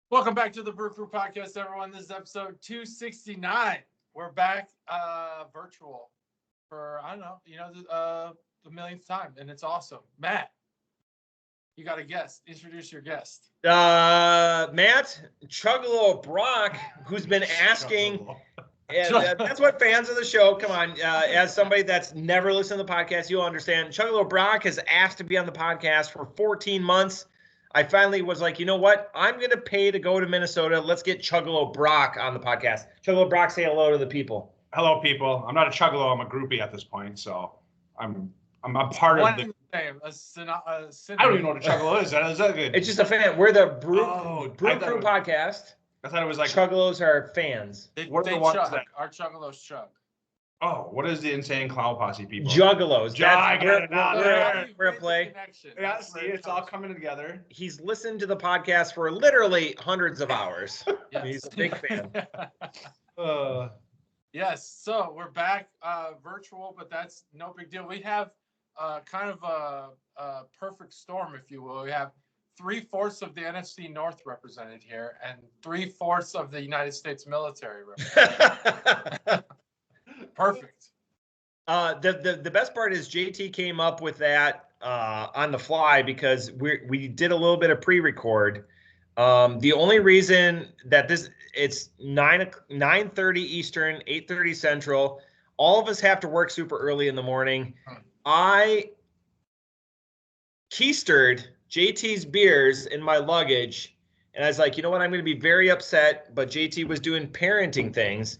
Welcome back to the Brew Crew Podcast, everyone. This is episode 269. We're back virtual for, I don't know, the millionth time, and it's awesome. Matt, you got a guest. Introduce your guest. Matt, Chuggalo Brock, who's been asking, that's what fans of the show, come on, as somebody that's never listened to the podcast, you'll understand. Chuggalo Brock has asked to be on the podcast for 14 months. I finally was like, you know what? I'm going to pay to go to Minnesota. Let's get Chuggalo Brock on the podcast. Chuggalo Brock, say hello to the people. Hello, people. I'm not a Chuggalo. I'm a groupie at this point, so I'm a part of the name. I don't even know what a Chuggalo is. Is that good? It's just a fan. We're the Brew Crew podcast. I thought it was like Chuggalos are fans. What are the ones that our Chuggalos chug? Oh, what is the insane clown posse people? Juggalos. I get it now. We're a play. Yeah, see, it's all coming together. He's listened to the podcast for literally hundreds of hours. Yes. He's a big fan. Yes, so we're back virtual, but that's no big deal. We have kind of a perfect storm, if you will. We have 3/4 of the NFC North represented here and 3/4 of the United States military represented. Perfect. The best part is JT came up with that on the fly because we did a little bit of pre-record. The only reason that it's 9:30 Eastern, 8:30 Central. All of us have to work super early in the morning. I keistered JT's beers in my luggage, and I was like, you know what? I'm going to be very upset. But JT was doing parenting things.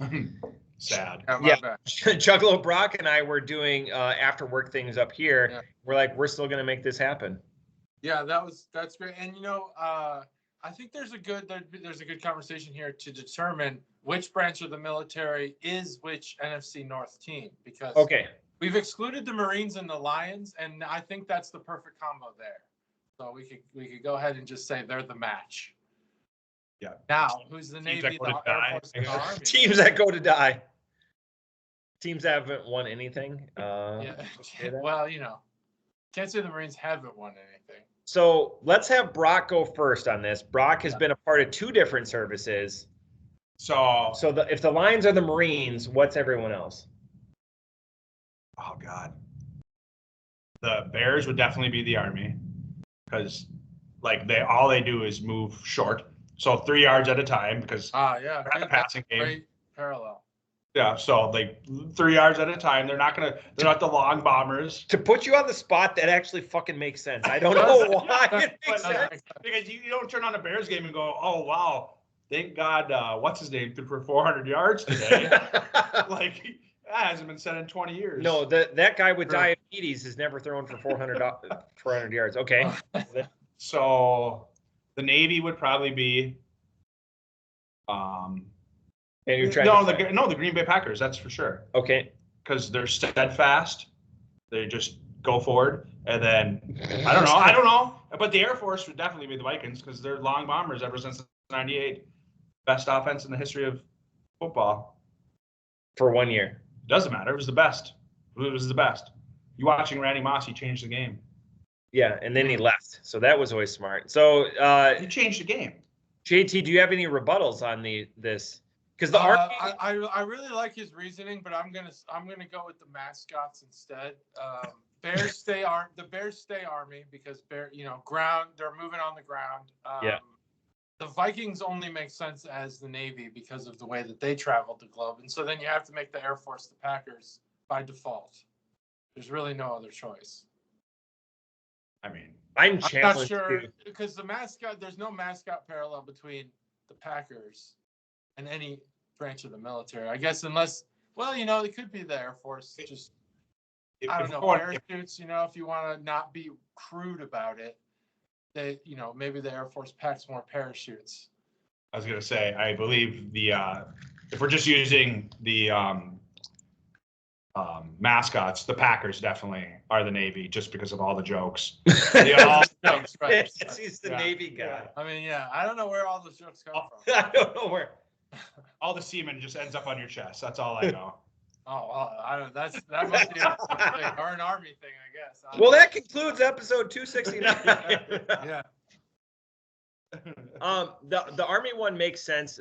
Sad. Yeah, Chuggalo Brock and I were doing after work things up here. Yeah. We're like, we're still going to make this happen. Yeah, that's great. And I think there's a good conversation here to determine which branch of the military is which NFC North team, because we've excluded the Marines and the Lions, and I think that's the perfect combo there. So we could go ahead and just say they're the match. Yeah. Now, who's the Navy, the Air Force, and the Army? Teams that go to die. Teams that haven't won anything. Yeah. Well, can't say the Marines haven't won anything. So let's have Brock go first on this. Brock has been a part of 2 different services. So if the Lions are the Marines, what's everyone else? Oh God. The Bears would definitely be the Army, because all they do is move short. So 3 yards at a time, because they're at the passing game. Great parallel. Yeah, so 3 yards at a time. They're not the long bombers. To put you on the spot, that actually fucking makes sense. I don't know why it makes sense. Because you don't turn on a Bears game and go, oh wow, thank God, what's his name threw for 400 yards today. That hasn't been said in 20 years. No, that guy with diabetes has never thrown for 400 yards. Okay. So the Navy would probably be and you're trying the Green Bay Packers, that's for sure. Okay. Because they're steadfast. They just go forward. And then, I don't know. But the Air Force would definitely be the Vikings, because they're long bombers ever since '98. Best offense in the history of football. For 1 year. Doesn't matter. It was the best. It was the best. You watching Randy Moss, he changed the game. Yeah, and then he left. So that was always smart. So he changed the game. JT, do you have any rebuttals on this? Because the Army, I really like his reasoning, but I'm gonna go with the mascots instead. Bears stay Army because ground. They're moving on the ground. The Vikings only make sense as the Navy because of the way that they traveled the globe, and so then you have to make the Air Force the Packers by default. There's really no other choice. I mean, I'm not sure because the mascot. There's no mascot parallel between the Packers and any branch of the military, I guess, unless, it could be the Air Force. I don't know, parachutes, if you want to not be crude about it, they, maybe the Air Force packs more parachutes. I was going to say, I believe if we're just using the mascots, the Packers definitely are the Navy, just because of all the jokes. Jokes, right. He's the Navy guy. I mean, I don't know where all those jokes come from. I don't know where. All the semen just ends up on your chest. That's all I know. Oh, well, I don't. That must be or an Army thing, I guess. Well, that concludes episode 269. Yeah. The Army one makes sense.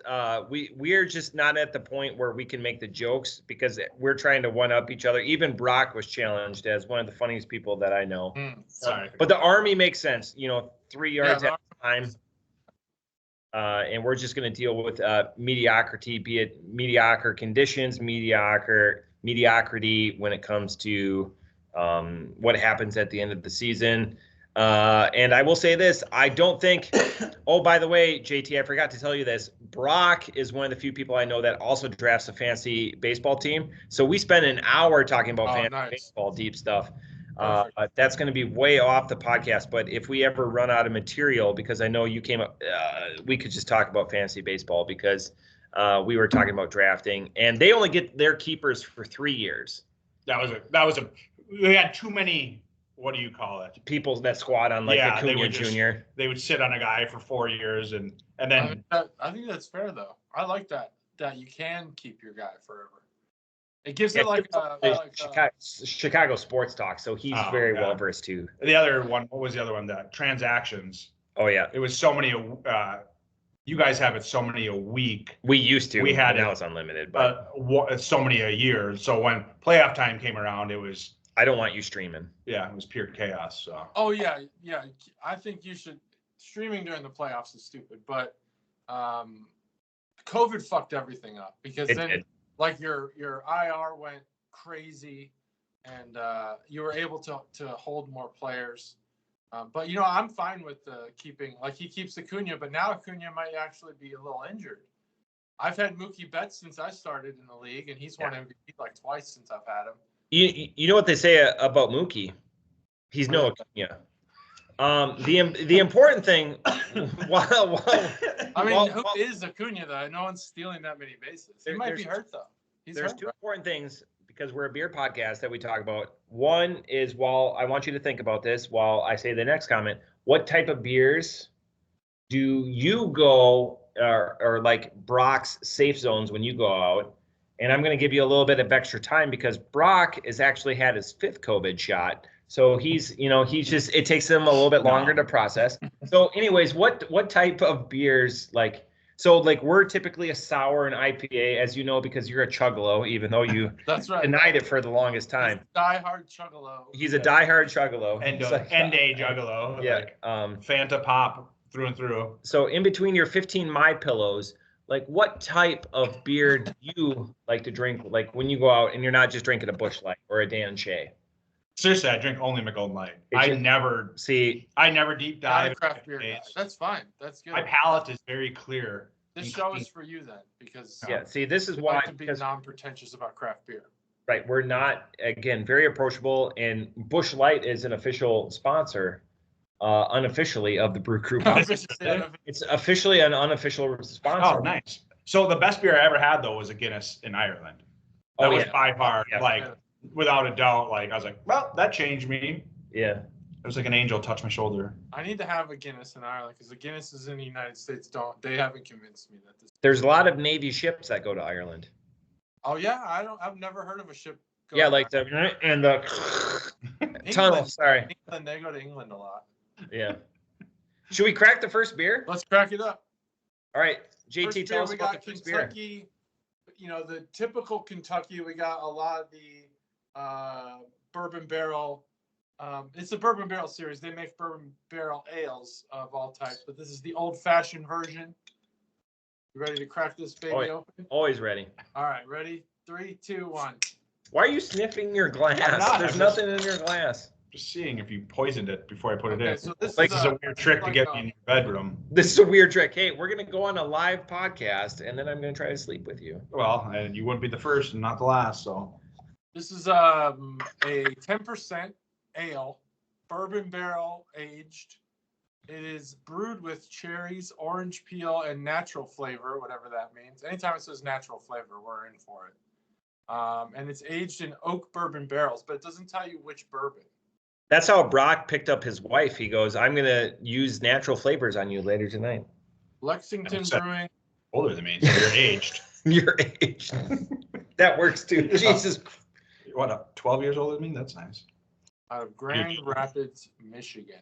We're just not at the point where we can make the jokes because we're trying to one up each other. Even Brock was challenged as one of the funniest people that I know. Sorry. But the Army makes sense. 3 yards Yeah, at a time. And we're just going to deal with mediocrity, be it mediocre conditions, mediocrity when it comes to what happens at the end of the season. And I will say this, I don't think, oh, by the way, JT, I forgot to tell you this. Brock is one of the few people I know that also drafts a fantasy baseball team. So we spent an hour talking about fantasy baseball, deep stuff. That's going to be way off the podcast. But if we ever run out of material, because I know you came up, we could just talk about fantasy baseball because we were talking about drafting. And they only get their keepers for 3 years. We had too many. What do you call it? People that squat on Acuna Jr. They would sit on a guy for 4 years and then. I think that's fair though. I like that you can keep your guy forever. It gives it Chicago sports talk. So he's very well versed too. The other one, what was the other one? The transactions. Oh yeah, it was so many. You guys have it so many a week. We used to. We had now it's unlimited, but so many a year. So when playoff time came around, it was. I don't want you streaming. Yeah, it was pure chaos. So. Oh yeah. I think you should. Streaming during the playoffs is stupid, but COVID fucked everything up because your IR went crazy, and you were able to hold more players. But I'm fine with keeping. He keeps Acuna, but now Acuna might actually be a little injured. I've had Mookie Betts since I started in the league, and he's won MVP twice since I've had him. You know what they say about Mookie? He's no Acuna. The important thing, who is Acuna though? No one's stealing that many bases. He might be hurt though. There's two important things because we're a beer podcast that we talk about. One is I want you to think about this while I say the next comment. What type of beers do you go or like Brock's safe zones when you go out? And I'm going to give you a little bit of extra time because Brock has actually had his 5th COVID shot. So he's just, it takes him a little bit longer to process. So anyways, what type of beers we're typically a sour and IPA, as you know, because you're a Chuggalo, even though you That's right. denied it for the longest time. Diehard Chuggalo. He's a diehard Chuggalo. And a Juggalo. Yeah. Fanta Pop through and through. So in between your 15 My Pillows, what type of beer do you like to drink? When you go out and you're not just drinking a Busch Light or a Dan Shea. Seriously, I drink only McGolden Light. I never deep dive. Craft beer guy. That's fine. That's good. My palate is very clear. This show is for you then, because this is why to be non-pretentious about craft beer. Right, we're not very approachable, and Busch Light is an official sponsor. Unofficially of the Brew Crew podcast. It's officially an unofficial sponsor. Oh, nice. So the best beer I ever had though was a Guinness in Ireland. That was by far, without a doubt. I was like, well, that changed me. Yeah. It was like an angel touched my shoulder. I need to have a Guinness in Ireland because the Guinnesses in the United States they haven't convinced me that this. There's a lot of Navy ships that go to Ireland. Oh yeah, I've never heard of a ship. The tunnel. Sorry. England, they go to England a lot. Yeah. Should we crack the first beer? Let's crack it up. All right. JT, tell us about the first Kentucky, beer. The typical Kentucky, we got a lot of the bourbon barrel. It's a bourbon barrel series. They make bourbon barrel ales of all types, but this is the old-fashioned version. You ready to crack this baby open? Always ready. All right, ready? 3, 2, 1. Why are you sniffing your glass? There's nothing in your glass. Just seeing if you poisoned it before I put it in. So this is a weird trick to get me in your bedroom. This is a weird trick. Hey, we're going to go on a live podcast, and then I'm going to try to sleep with you. Well, and you wouldn't be the first and not the last, so. This is a 10% ale, bourbon barrel aged. It is brewed with cherries, orange peel, and natural flavor, whatever that means. Anytime it says natural flavor, we're in for it. And it's aged in oak bourbon barrels, but it doesn't tell you which bourbon. That's how Brock picked up his wife. He goes, I'm going to use natural flavors on you later tonight. Lexington Brewing. Older than me, so you're aged. You're aged. That works too. Jesus. What, 12 years older than me? That's nice. Out of Grand Rapids, Michigan.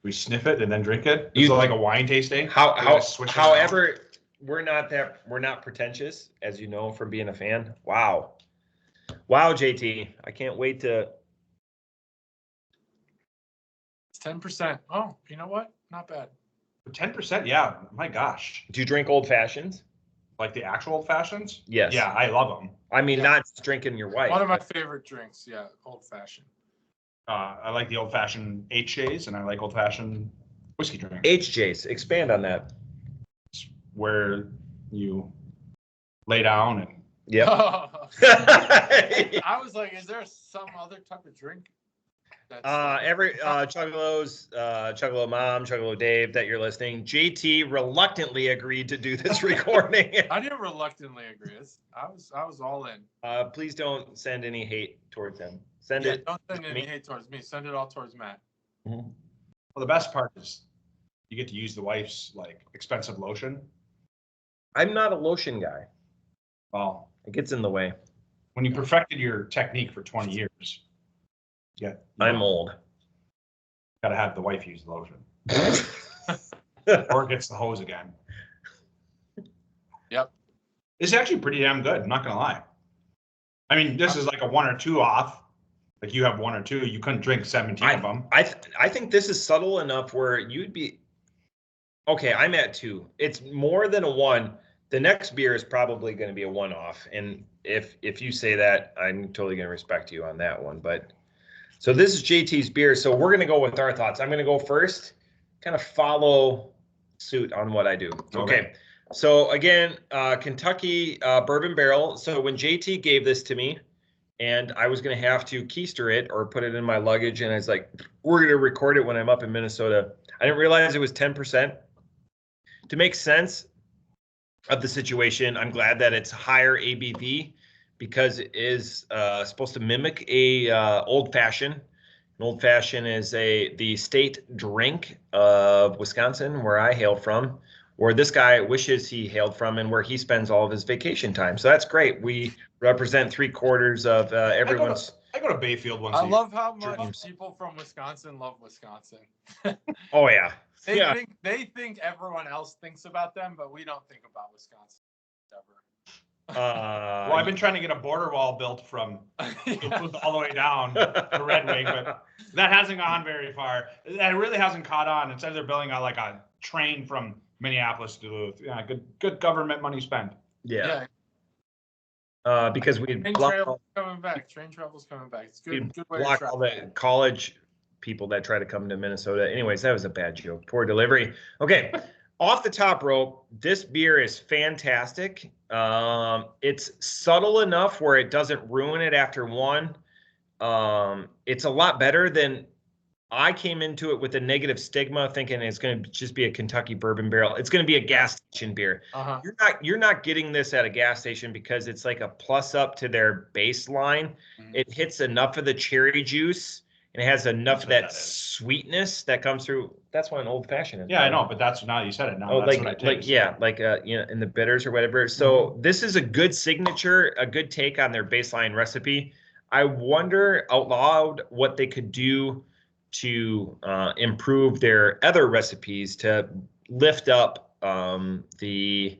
We sniff it and then drink it. It's like a wine tasting. However, we're not pretentious, as you know from being a fan. Wow, JT, I can't wait to. It's 10%. Oh, you know what? Not bad. 10%, yeah. My gosh. Do you drink old fashions? Like the actual old fashions? Yes. Yeah, I love them. I mean, not drinking your wife. One of my favorite drinks. Yeah, old fashioned. I like the old fashioned HJs, and I like old fashioned whiskey drinks. HJs. Expand on that. It's where you lay down and. Yep. I was like, is there some other type of drink? Chuggalos, Chuggalo Mom, Chuggalo Dave, that you're listening. JT reluctantly agreed to do this recording. I didn't reluctantly agree. I was all in. Please don't send any hate towards him. Don't send any hate towards me. Send it all towards Matt. Mm-hmm. Well, the best part is you get to use the wife's like expensive lotion. I'm not a lotion guy. Well, it gets in the way. When you perfected your technique for 20 years. Yeah, I'm old. Got to have the wife use the lotion. Or it gets the hose again. Yep. It's actually pretty damn good. I'm not going to lie. I mean, this is like a 1 or 2 off. Like you have 1 or 2. You couldn't drink 17 of them. I think this is subtle enough where you'd be. Okay, I'm at 2. It's more than a 1. The next beer is probably going to be a 1-off. And if you say that, I'm totally going to respect you on that one. But. So this is JT's beer. So we're going to go with our thoughts. I'm going to go first, kind of follow suit on what I do. Okay. So again, Kentucky bourbon barrel. So when JT gave this to me and I was going to have to keister it or put it in my luggage, and I was like, we're going to record it when I'm up in Minnesota. I didn't realize it was 10%. To make sense of the situation, I'm glad that it's higher ABV, because it is supposed to mimic a old fashioned. An old fashioned is the state drink of Wisconsin, where I hail from, where this guy wishes he hailed from, and where he spends all of his vacation time. So that's great. We represent 3/4 of everyone's. I go to Bayfield once. I love how much people from Wisconsin love Wisconsin. Oh yeah. They think everyone else thinks about them, but we don't think about Wisconsin ever. Well, I've been trying to get a border wall built from all the way down to Red Wing, but that hasn't gone very far. That really hasn't caught on. Instead, they're building out like a train from Minneapolis to Duluth. Yeah, good government money spent. Yeah. Because we train travel's coming back. Train travel's coming back. It's good. Good way to travel. All the college people that try to come to Minnesota. Anyways, that was a bad joke. Poor delivery. Okay. Off the top rope, this beer is fantastic. It's subtle enough where it doesn't ruin it after 1. It's a lot better than I came into it with a negative stigma, thinking it's going to just be a Kentucky bourbon barrel. It's going to be a gas station beer. Uh-huh. You're not getting this at a gas station because it's like a plus up to their baseline. Mm-hmm. It hits enough of the cherry juice. And it has enough of that sweetness that comes through. That's why an old fashioned is. Yeah, I know, but that's now you said it. Now that's what I taste. In the bitters or whatever. So this is a good signature, a good take on their baseline recipe. I wonder out loud what they could do to improve their other recipes to lift up the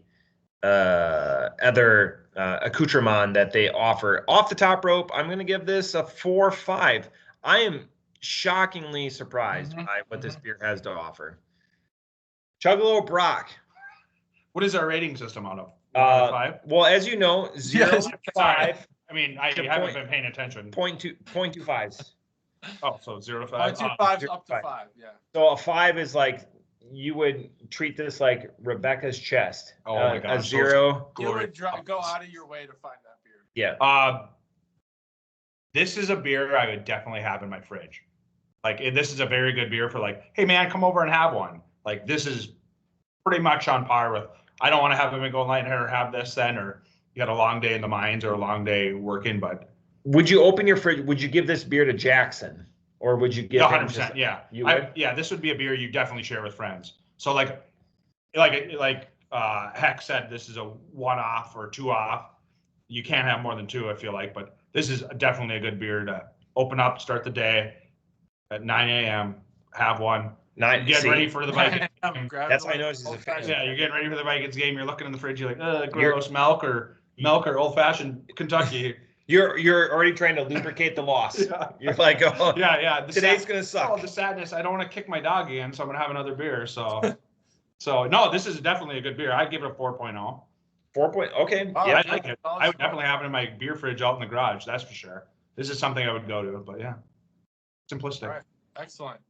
other accoutrement that they offer. Off the top rope, I'm going to give this a 4-5. I am shockingly surprised by what this beer has to offer. Chuggalo Brock. What is our rating system out of? 5? Well, as you know, 0 to 5. I mean, I haven't been paying attention. 0.25s. Oh, so 0 to 5. 0.25 up to 5. Yeah. So a 5 is like you would treat this like Rebecca's chest. Oh my gosh. A 0. You would go out of your way to find that beer. Yeah. This is a beer I would definitely have in my fridge. Like, this is a very good beer for like, hey man, come over and have one. Like, this is pretty much on par with, I don't want to have them go light or have this then, or you got a long day in the mines or a long day working, but. Would you open your fridge? Would you give this beer to Jackson? Or would you give 100%, yeah. You would? Yeah, this would be a beer you definitely share with friends. So like Heck said, this is a 1-off or 2-off. You can't have more than 2, I feel like, but this is definitely a good beer to open up, start the day at 9 a.m., have one, Not Get ready for the Vikings. That's how I know he's a fan. Yeah, you're getting ready for the Vikings game. You're looking in the fridge. You're like, gross, milk or old fashioned Kentucky. You're already trying to lubricate the loss. Yeah. You're like, oh, yeah. Today's gonna suck. Oh, the sadness. I don't want to kick my dog again, so I'm gonna have another beer. So no, this is definitely a good beer. I'd give it a 4.0. 4. Okay. Oh, Yeah, I like it. I would definitely have it in my beer fridge out in the garage. That's for sure. This is something I would go to, but yeah, simplistic. All right. Excellent.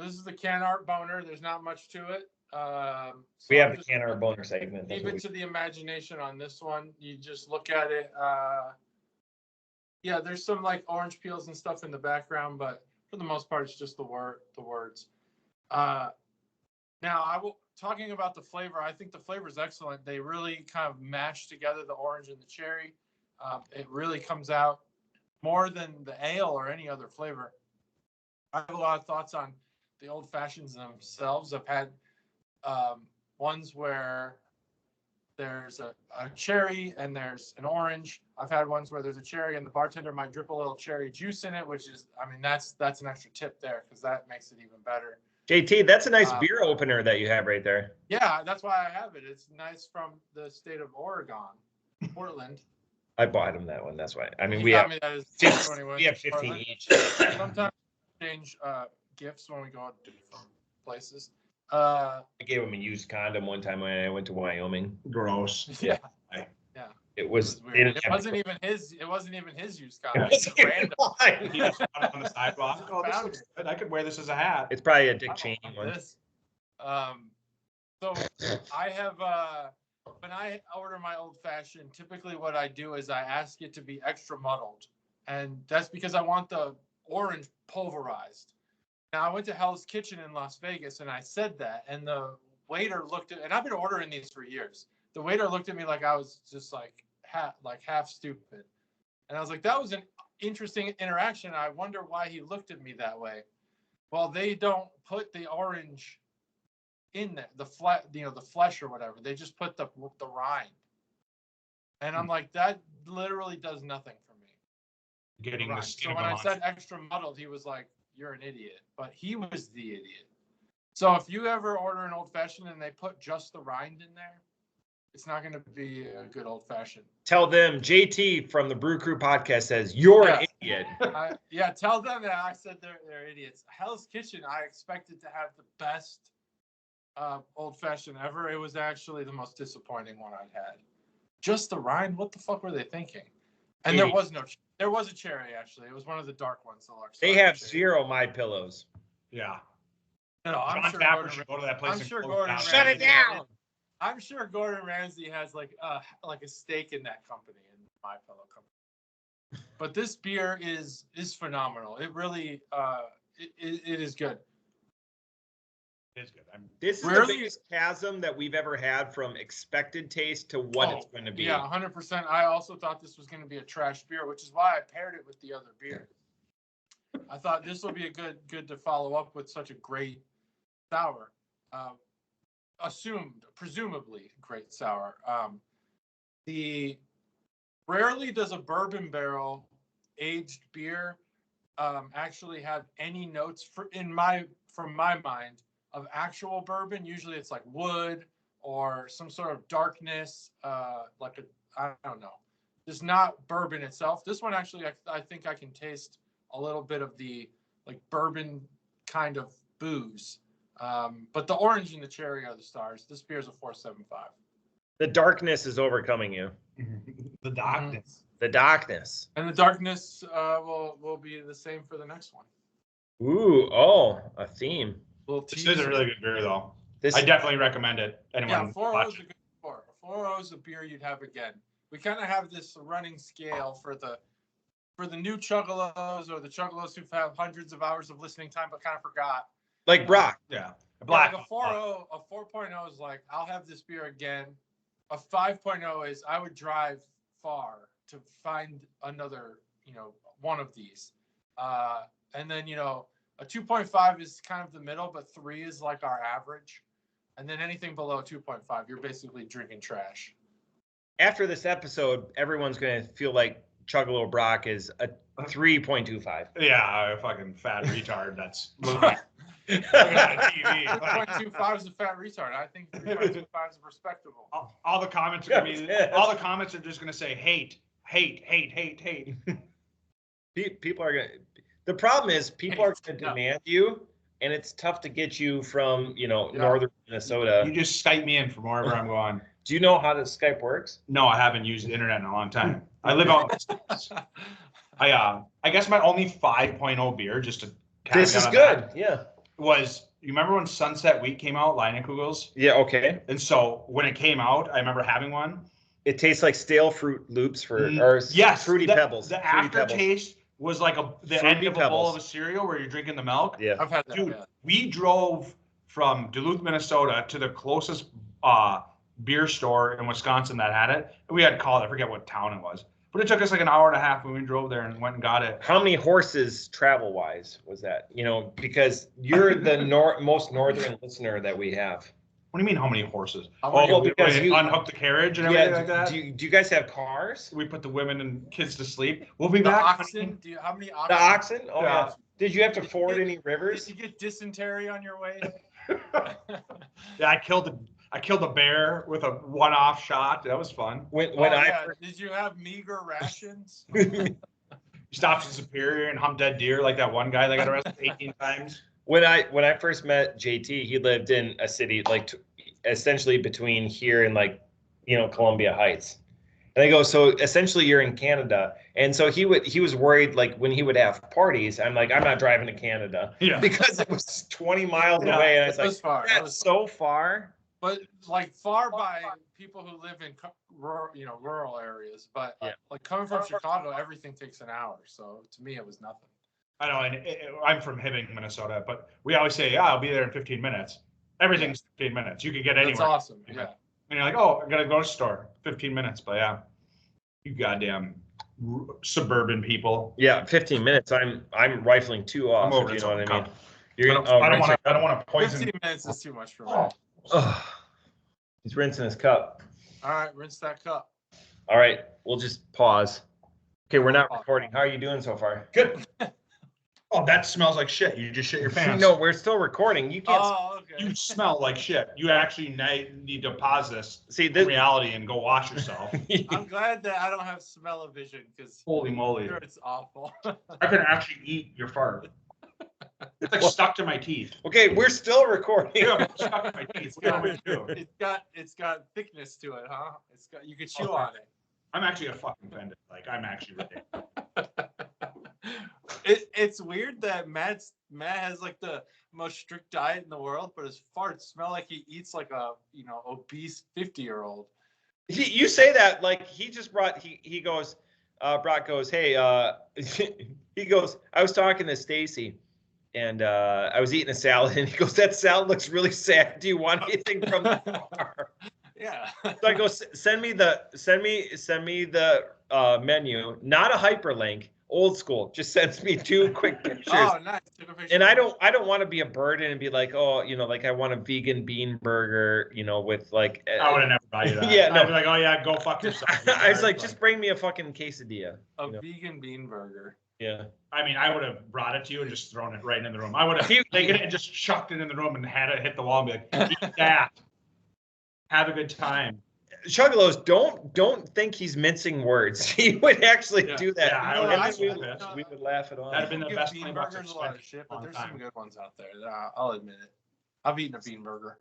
This is the can art boner. There's not much to it. So we have the can art boner segment. Leave it to the imagination on this one. You just look at it. Yeah, there's some like orange peels and stuff in the background, but for the most part, it's just the words. Now, talking about the flavor, I think the flavor is excellent. They really kind of mash together the orange and the cherry. It really comes out more than the ale or any other flavor. I have a lot of thoughts on the old fashions themselves. I've had ones where there's a cherry and there's an orange. I've had ones where there's a cherry and the bartender might drip a little cherry juice in it, which is, I mean, that's an extra tip there because that makes it even better. JT, that's a nice beer opener that you have right there. Yeah, that's why I have it. It's nice from the state of Oregon, Portland. I bought him that one. That's why. I mean, He we got have me that as 15, we have 15 Portland. each. Sometimes we exchange gifts when we go out to different places. I gave him a used condom one time when I went to Wyoming. Gross. Yeah. It was weird. It wasn't even his used condom. It wasn't Random. He just found it on the sidewalk. Oh, this looks good. I could wear this as a hat. It's probably a Dick Cheney one. So I have when I order my old fashioned, typically what I do is I ask it to be extra muddled, and that's because I want the orange pulverized. Now I went to Hell's Kitchen in Las Vegas and I said that, and the waiter looked at, and I've been ordering these for years. The waiter looked at me like I was just like half stupid, and I was like, that was an interesting interaction. I wonder why he looked at me that way. Well, they don't put the orange in there, the flesh or whatever. They just put the rind, and I'm like, that literally does nothing for me. Getting the skin. So when I said extra muddled, he was like, "You're an idiot," but he was the idiot. So if you ever order an old fashioned and they put just the rind in there, it's not going to be a good old fashioned. Tell them JT from the Brew Crew podcast says you're an idiot. Tell them that I said they're idiots. Hell's Kitchen, I expected to have the best old fashioned ever. It was actually the most disappointing one I'd had. Just the rind. What the fuck were they thinking? And there was a cherry actually. It was one of the dark ones. They have zero My Pillows. Yeah. No, I'm sure Gordon should go to that place. I'm sure Gordon shut it down. I'm sure Gordon Ramsay has like a stake in that company, in My Pillow company. But this beer is phenomenal. It really it is good. It's good. This is the biggest chasm that we've ever had from expected taste to what it's going to be. Yeah, 100%. I also thought this was going to be a trash beer, which is why I paired it with the other beer. I thought this will be a good to follow up with such a great sour. Presumably great sour. Rarely does a bourbon barrel aged beer actually have any notes from my mind of actual bourbon. Usually it's like wood or some sort of darkness, I don't know. It's not bourbon itself. This one actually, I think I can taste a little bit of the like bourbon kind of booze. But the orange and the cherry are the stars. This beer is a 4.75. The darkness is overcoming you. The darkness. Mm-hmm. The darkness. And the darkness will be the same for the next one. Ooh, a theme. This is a really good beer, though. I definitely recommend it. Anyone 4.0 is a good beer. 4.0 is a beer you'd have again. We kind of have this running scale for the new Chuggalos or the Chuggalos who've had hundreds of hours of listening time but kind of forgot. Like Brock. Yeah. Like a 4.0 is like, I'll have this beer again. A 5.0 is I would drive far to find another, one of these. And then, a 2.5 is kind of the middle, but 3 is like our average. And then anything below 2.5, you're basically drinking trash. After this episode, everyone's going to feel like Chuggalo Brock is a 3.25. Yeah, a fucking fat retard. That's looking at a TV. 3.25 is a fat retard. I think 3.25 is respectable. All the comments are gonna be, all the comments are just gonna say hate. People are gonna. The problem is people are gonna demand you, and it's tough to get you from northern Minnesota. You just Skype me in from wherever I'm going. Do you know how the Skype works? No, I haven't used the internet in a long time. I live out. I guess my only 5.0 beer, just to. This is good. Yeah. Was you remember when Sunset Wheat came out, Chuggalos? Yeah. Okay. And so when it came out, I remember having one. It tastes like stale Fruit Loops fruity Pebbles. The aftertaste was like the end of a bowl of a cereal where you're drinking the milk. Yeah. I've had that. Dude, we drove from Duluth, Minnesota to the closest beer store in Wisconsin that had it. We had called, I forget what town it was. But it took us like an hour and a half when we drove there and went and got it. How many horses travel-wise was that? Because you're the most northern listener that we have. What do you mean, how many horses? Because you unhook the carriage and everything like that? Do you guys have cars? We put the women and kids to sleep. We'll be The back. oxen? How many oxen? The oxen? Oh, Yeah. Did you have to ford any rivers? Did you get dysentery on your way? Yeah, I killed a bear with a one-off shot. That was fun. Did you have meager rations? Stopped in Superior and humped dead deer like that one guy that got arrested 18 times. When I first met JT, he lived in a city essentially between here and Columbia Heights. And I go, so essentially you're in Canada. And so he was worried when he would have parties, I'm like, I'm not driving to Canada. Yeah. Because it was 20 miles away. And I was like, far. that's so far. But far by people who live in rural areas. But coming from Chicago, everything takes an hour. So to me, it was nothing. I know, and I'm from Hibbing, Minnesota, but we always say, yeah, I'll be there in 15 minutes. Everything's 15 minutes. You can get anywhere. That's awesome. Yeah. And you're like, oh, I got to go to the store. 15 minutes. But yeah, you goddamn suburban people. Yeah, 15 minutes. I'm rifling 2 off. I'm over you it. know what I mean? I don't want to poison. 15 minutes is too much for me. He's rinsing his cup. All right, rinse that cup. All right, we'll just pause. Okay, we're not recording. How are you doing so far? Good. Oh, that smells like shit. You just shit your pants. No, we're still recording. You can't. Oh, okay. You smell like shit. You actually need to pause this in reality and go wash yourself. I'm glad that I don't have smell-o-vision because Holy moly. it's awful. I can actually eat your fart. It's like stuck to my teeth. Okay, we're still recording. Yeah, it's stuck to my teeth. What do you want me to do? It's got thickness to it, huh? You could chew on it. I'm actually a fucking offended. I'm actually ridiculous. It's weird that Matt has the most strict diet in the world, but his farts smell like he eats like a obese 50-year-old. You say that he just brought he goes, Brock goes, hey, he goes, I was talking to Stacy and I was eating a salad and he goes, that salad looks really sad. Do you want anything from the bar? Yeah. So I go, send me the menu, not a hyperlink. Old school, just sends me 2 quick pictures. Oh, nice. And I don't want to be a burden and be like, oh, I want a vegan bean burger, with I would have never buy you that. Yeah, no. I'd be like, oh yeah, go fuck yourself. I was like, just bring me a fucking quesadilla. Vegan bean burger. Yeah. I mean, I would have brought it to you and just thrown it right in the room. I would have taken it and just chucked it in the room and had it hit the wall and be like, eat that. Have a good time. Chuggalos, don't think he's mincing words. He would actually do that. Yeah, we would laugh it off. That'd have been the best bean burgers a lot of shit, but there's some good ones out there. I'll admit it. I've eaten a bean burger.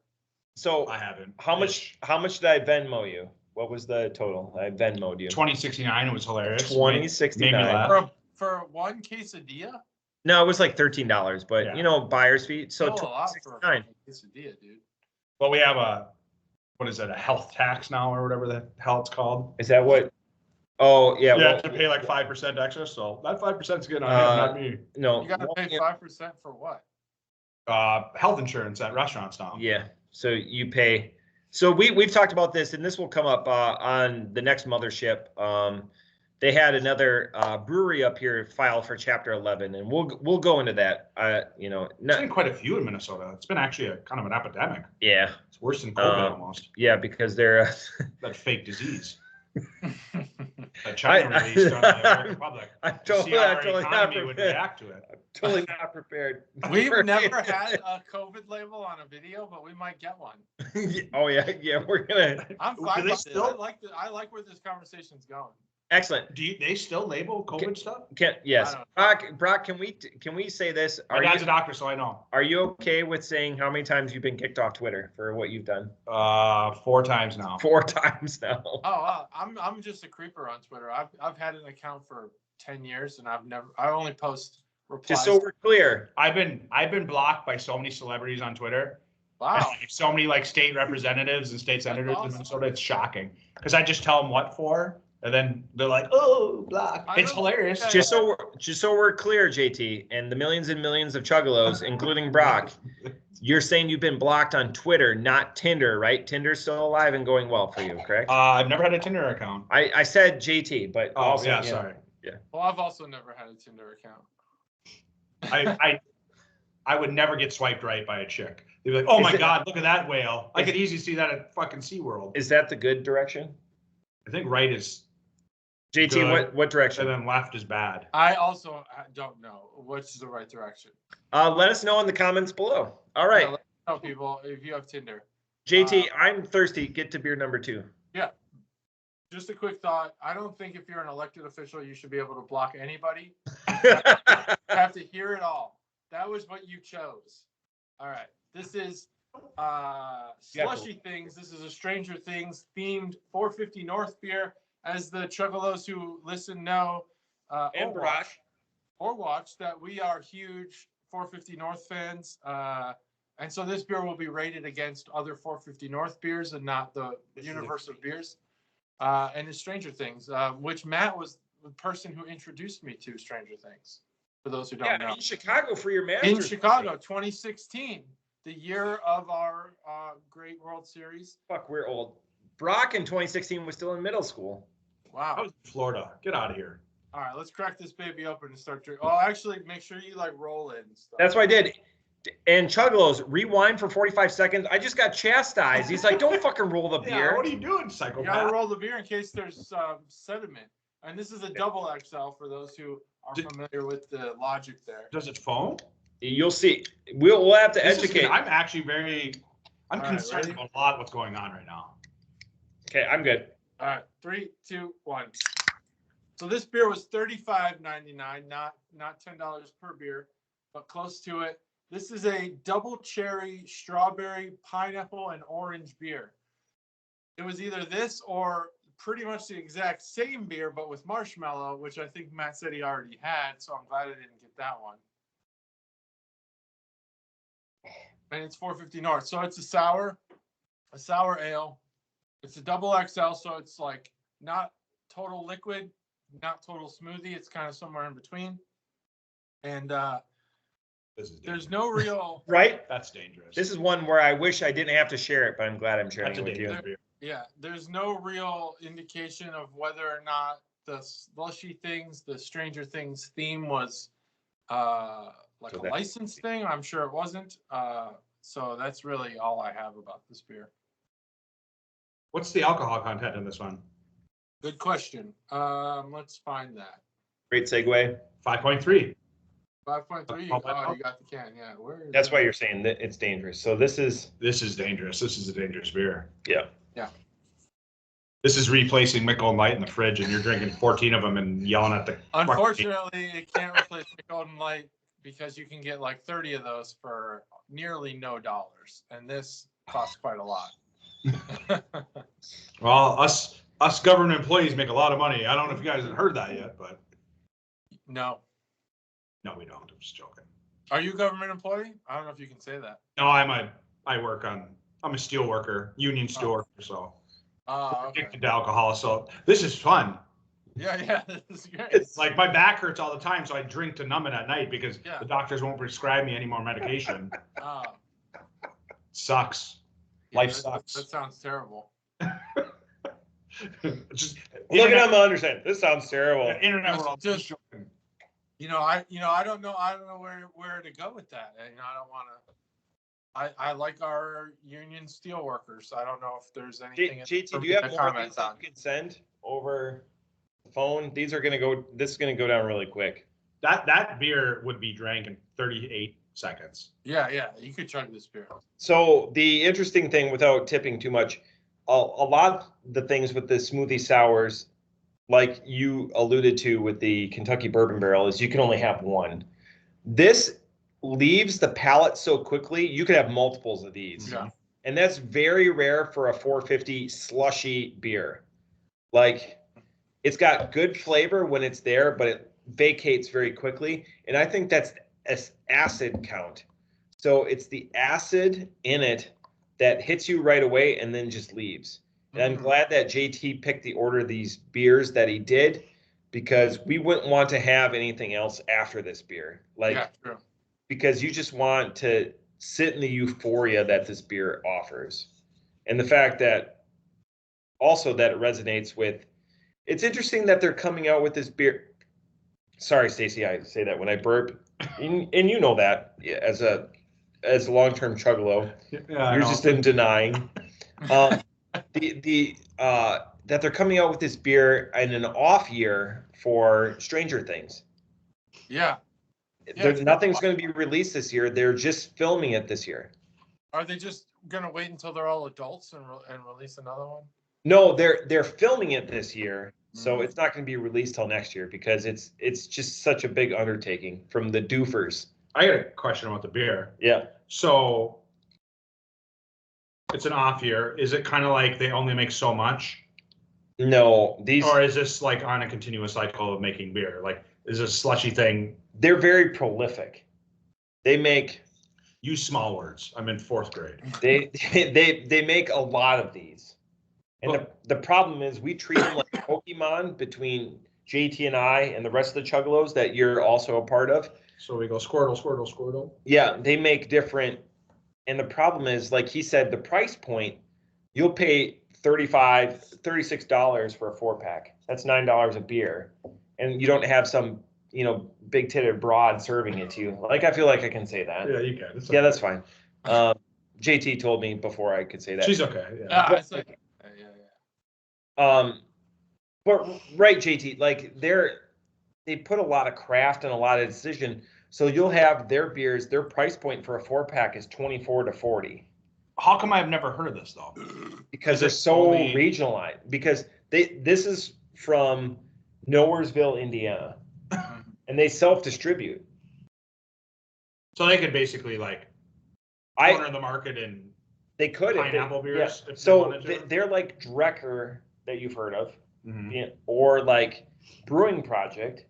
So I haven't. How much did I Venmo you? What was the total? I Venmo'd you. $20.69. It was hilarious. $20.69 for one quesadilla. No, it was like $13, but buyer's fee. So $20.69 quesadilla, dude. Well, we have a health tax now or whatever the hell it's called. Is that what? Oh yeah. You have to pay 5% extra, so that 5% is good on him, not me. No. You gotta pay 5% for what? Health insurance at restaurants now. Yeah. So you pay. So we've talked about this, and this will come up on the next mothership. They had another brewery up here file for Chapter 11, and we'll go into that. There's been quite a few in Minnesota. It's been actually a kind of an epidemic. Yeah. It's worse than COVID almost. Yeah, because they're that fake disease that China released on the Republic. I totally economy would react to it. Totally not prepared. We've never had a COVID label on a video, but we might get one. Oh yeah, we're gonna. I'm fine with it. I like where this conversation's going. Excellent. They still label COVID stuff? Yes. Brock, can we say this? My dad's a doctor, so I know. Are you okay with saying how many times you've been kicked off Twitter for what you've done? 4 times now. 4 times now. Oh, wow. I'm just a creeper on Twitter. I've had an account for 10 years, and I only post replies. Just so we're clear, I've been blocked by so many celebrities on Twitter. Wow. So many like state representatives and state senators in Minnesota. It's shocking because I just tell them what for. And then they're like, "Oh, block!" It's hilarious. Just so we're clear, JT, and the millions and millions of Chuggalos, including Brock, you're saying you've been blocked on Twitter, not Tinder, right? Tinder's still alive and going well for you, correct? I've never had a Tinder account. I said JT, but also, yeah, sorry. Yeah. Well, I've also never had a Tinder account. I would never get swiped right by a chick. They'd be like, "Oh my God, look at that whale! I could easily see that at fucking SeaWorld." Is that the good direction? I think right is. JT, good, what direction? And then left is bad. I also don't know which is the right direction. Let us know in the comments below. All right. Yeah, let us know, people, if you have Tinder. JT, I'm thirsty. Get to beer number 2. Yeah. Just a quick thought. I don't think if you're an elected official, you should be able to block anybody. You have to hear it all. That was what you chose. All right. This is Slushy Things. This is a Stranger Things themed 450 North beer. As the Chuggalos who listen know, and watch that we are huge 450 North fans. And so this beer will be rated against other 450 North beers and not the universe of beers. And it's Stranger Things, which Matt was the person who introduced me to Stranger Things, for those who don't know. In Chicago for your Masters. In Chicago, 2016, the year of our great World Series. Fuck, we're old. Brock in 2016 was still in middle school. Wow. I was in Florida. Get out of here. All right, let's crack this baby open and start drinking. Oh, actually, make sure you like roll it and stuff. That's what I did. And Chuggalos, rewind for 45 seconds. I just got chastised. He's like, "Don't fucking roll the beer." Yeah, what are you doing, You psychopath? gotta roll the beer in case there's sediment. And this is a double XL for those who are familiar with the logic there. Does it foam? You'll see. We'll have to educate. I'm actually I'm concerned about a lot what's going on right now. Okay, I'm good. All right, 3, 2, 1. So this beer was $35.99, not $10 per beer, but close to it. This is a double cherry, strawberry, pineapple, and orange beer. It was either this or pretty much the exact same beer, but with marshmallow, which I think Matt said he already had, so I'm glad I didn't get that one. And it's 450 North, so it's a sour ale. It's a double XL, so it's like not total liquid, not total smoothie. It's kind of somewhere in between. And there's no real right. That's dangerous. This is one where I wish I didn't have to share it, but I'm glad I'm sharing it with you. Yeah, there's no real indication of whether or not the Slushy Things, the Stranger Things theme was like a licensed thing. I'm sure it wasn't. So that's really all I have about this beer. What's the alcohol content in this one? Good question. Let's find that. Great segue. 5.3. 5.3. Oh, you got the can. Yeah. That's why you're saying that it's dangerous. So this is dangerous. This is a dangerous beer. Yeah. Yeah. This is replacing Michelob Light in the fridge, and you're drinking 14 of them and yelling at the. Unfortunately, it can't replace Michelob Light because you can get like 30 of those for nearly no dollars, and this costs quite a lot. Well, us government employees make a lot of money. I don't know if you guys have heard that yet, but no, we don't. I'm just joking. Are you a government employee? I don't know if you can say that. No, I'm a steel worker, union steel worker, so addicted to alcohol. So this is fun. Yeah, this is great. It's like my back hurts all the time, so I drink to numb it at night because the doctors won't prescribe me any more medication. Sucks. Life sucks. That sounds terrible. Just look at him to understand. This sounds terrible. Internet world. Just I don't know where to go with that. I don't want to. I like our union steel workers. I don't know if there's anything. JT, do you have more things that you can send over the phone? This is gonna go down really quick. That beer would be drank in 38 seconds. Yeah, you could chug this beer. So the interesting thing, without tipping too much, a lot of the things with the smoothie sours, like you alluded to with the Kentucky Bourbon Barrel, is you can only have one. This leaves the palate so quickly, you could have multiples of these. Yeah. And that's very rare for a 450 slushy beer. Like, it's got good flavor when it's there, but it vacates very quickly. And I think that's acid count. So it's the acid in it that hits you right away and then just leaves. And I'm glad that JT picked the order of these beers that he did, because we wouldn't want to have anything else after this beer. Like, yeah, true. Because you just want to sit in the euphoria that this beer offers. And the fact that also that it resonates with, it's interesting that they're coming out with this beer. Sorry, Stacy, I say that when I burp. And you know that as a long-term chuggalo, you're just in denying. That they're coming out with this beer in an off year for Stranger Things. Yeah. Nothing's going to be released this year. They're just filming it this year. Are they just going to wait until they're all adults and release another one? No, they're filming it this year, so it's not going to be released till next year, because it's just such a big undertaking from the doofers. I got a question about the beer. Yeah. So it's an off year. Is it kind of like they only make so much? No, or is this like on a continuous cycle of making beer? Like, is this slushy thing? They're very prolific. They make. Use small words. I'm in 4th grade. They make a lot of these. And the problem is we treat them like Pokemon between JT and I and the rest of the Chuggalos that you're also a part of. So we go Squirtle, Squirtle, Squirtle. Yeah, they make different. And the problem is, like he said, the price point, you'll pay $35, $36 for a 4-pack. That's $9 a beer. And you don't have some, big-titted broad serving it to you. Like, I feel like I can say that. Yeah, you can. Yeah, that's fine. JT told me before I could say that. She's okay. Yeah. But right, JT, like they put a lot of craft and a lot of decision. So you'll have their beers, their price point for a 4-pack is $24 to $40. How come I've never heard of this though? Because they're so regionalized. Because this is from Nowheresville, Indiana, and they self-distribute. So they could basically corner the market and they could pineapple beers. Yeah. So they're like Drecker that you've heard of, or like Brewing Project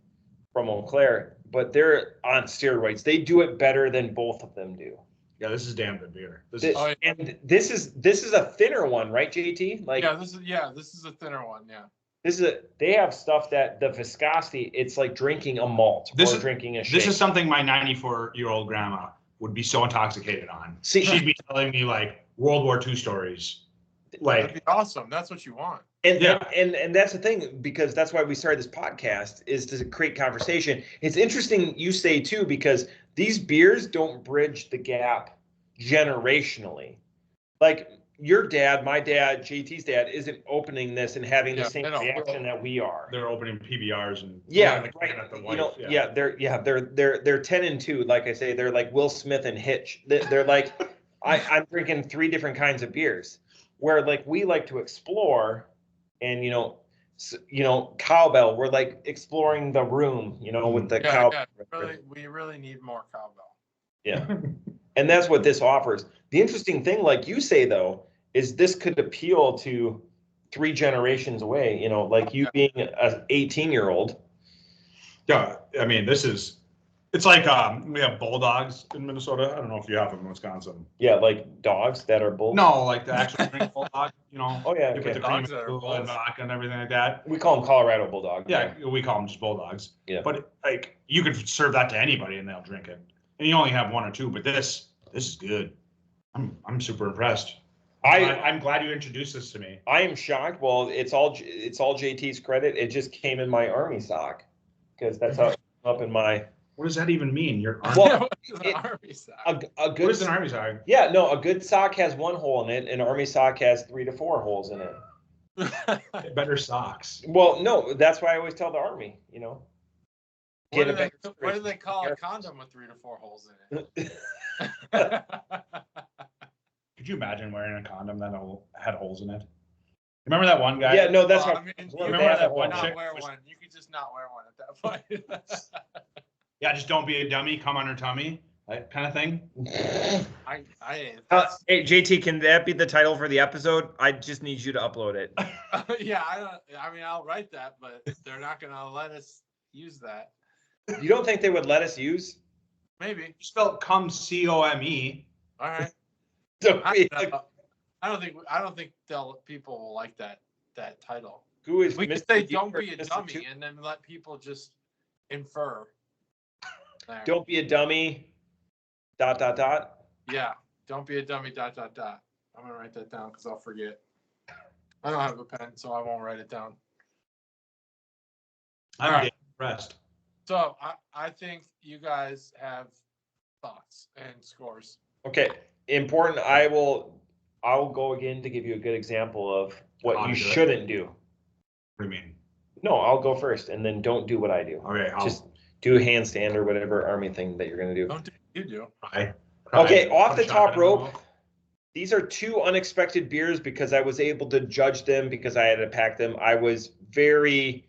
from Eau Claire, but they're on steroids. They do it better than both of them do. Yeah, this is damn good beer. And this is a thinner one, right, JT? This is a thinner one. Yeah. They have stuff that the viscosity, it's like drinking a malt drinking a shake. This is something my 94-year-old grandma would be so intoxicated on. She'd be telling me like World War II stories. That'd be awesome. That's what you want. And that's the thing, because that's why we started this podcast, is to create conversation. It's interesting you say too, because these beers don't bridge the gap generationally. Like your dad, my dad, JT's dad isn't opening this and having the same reaction that we are. They're opening PBRs and right. They're 10 and 2. Like I say, they're like Will Smith and Hitch. They're like I'm drinking 3 different kinds of beers. Where like we like to explore, and cowbell. We're like exploring the room, with the cowbell. We really need more cowbell. Yeah, and that's what this offers. The interesting thing, like you say though, is this could appeal to 3 generations away. Like you being an 18-year-old. Yeah, I mean it's like we have bulldogs in Minnesota. I don't know if you have them in Wisconsin. Yeah, like dogs that are bull. No, like the actual bulldog. Oh yeah, you put the cream and vodka and everything like that. We call them Colorado bulldog. Yeah, we call them just bulldogs. Yeah, but like you could serve that to anybody and they'll drink it. And you only have 1 or 2, but this is good. I'm super impressed. I'm glad you introduced this to me. I am shocked. Well, it's all JT's credit. It just came in my Army sock, because that's how it came up in my. What does that even mean? Your army? Well, Army sock? What is an army sock? Yeah, no, a good sock has 1 hole in it. An Army sock has 3 to 4 holes in it. Better socks. Well, no, that's why I always tell the Army, What do they call a condom with 3 to 4 holes in it? Could you imagine wearing a condom that had holes in it? Remember that one guy? Yeah, no, that's Well, how. I mean, you remember that one not chick wear was- one. You could just not wear one at that point. Yeah, just don't be a dummy. Come on her tummy, like kind of thing. Hey, JT, can that be the title for the episode? I just need you to upload it. Yeah, I mean, I'll write that, but they're not gonna let us use that. You don't think they would let us use? Maybe. Spelled come COME. All right. I don't think people will like that title. Who is we Mr. could say Duke don't or be a Mr. dummy Two? and then let people just infer. There. Don't be a dummy. ... Yeah. Don't be a dummy. ... I'm gonna write that down because I'll forget. I don't have a pen, so I won't write it down. I'm All right. impressed. So I think you guys have thoughts and scores. Okay, important. I'll go again to give you a good example of what How you to do it. shouldn't do. What do you mean? No, I'll go first, and then don't do what I do. Okay, Just do a handstand or whatever army thing that you're gonna do. Don't do what you do. Okay, off the Put a top shotgun in rope. the mouth. These are 2 unexpected beers because I was able to judge them because I had to pack them. I was very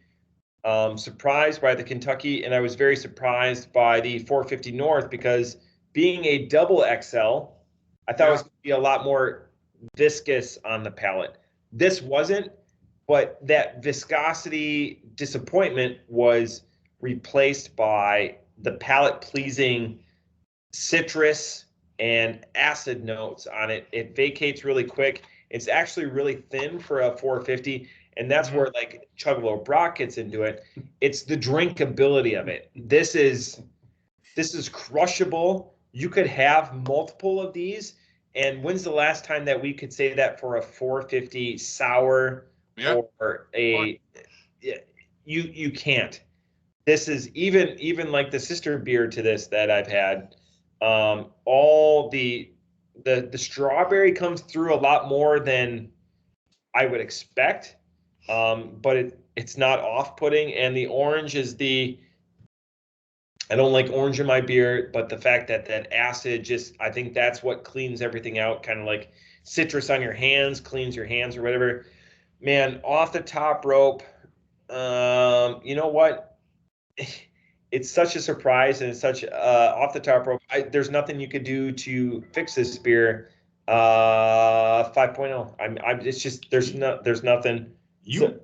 surprised by the Kentucky, and I was very surprised by the 450 North because being a double XL, I thought it was going to be a lot more viscous on the palate. This wasn't, but that viscosity disappointment was replaced by the palate-pleasing citrus and acid notes on it. It vacates really quick. It's actually really thin for a 450, and that's where like Chuggalo Brock gets into it. It's the drinkability of it. This is crushable. You could have multiple of these. And when's the last time that we could say that for a 450 sour or a you can't. This is even like the sister beer to this that I've had. All the strawberry comes through a lot more than I would expect, but it's not off-putting. And the orange is I don't like orange in my beer, but the fact that acid I think that's what cleans everything out, kind of like citrus on your hands, cleans your hands or whatever. Man, off the top rope, you know what? It's such a surprise and it's such off the top rope. There's nothing you could do to fix this beer. 5.0. It's just there's nothing. You're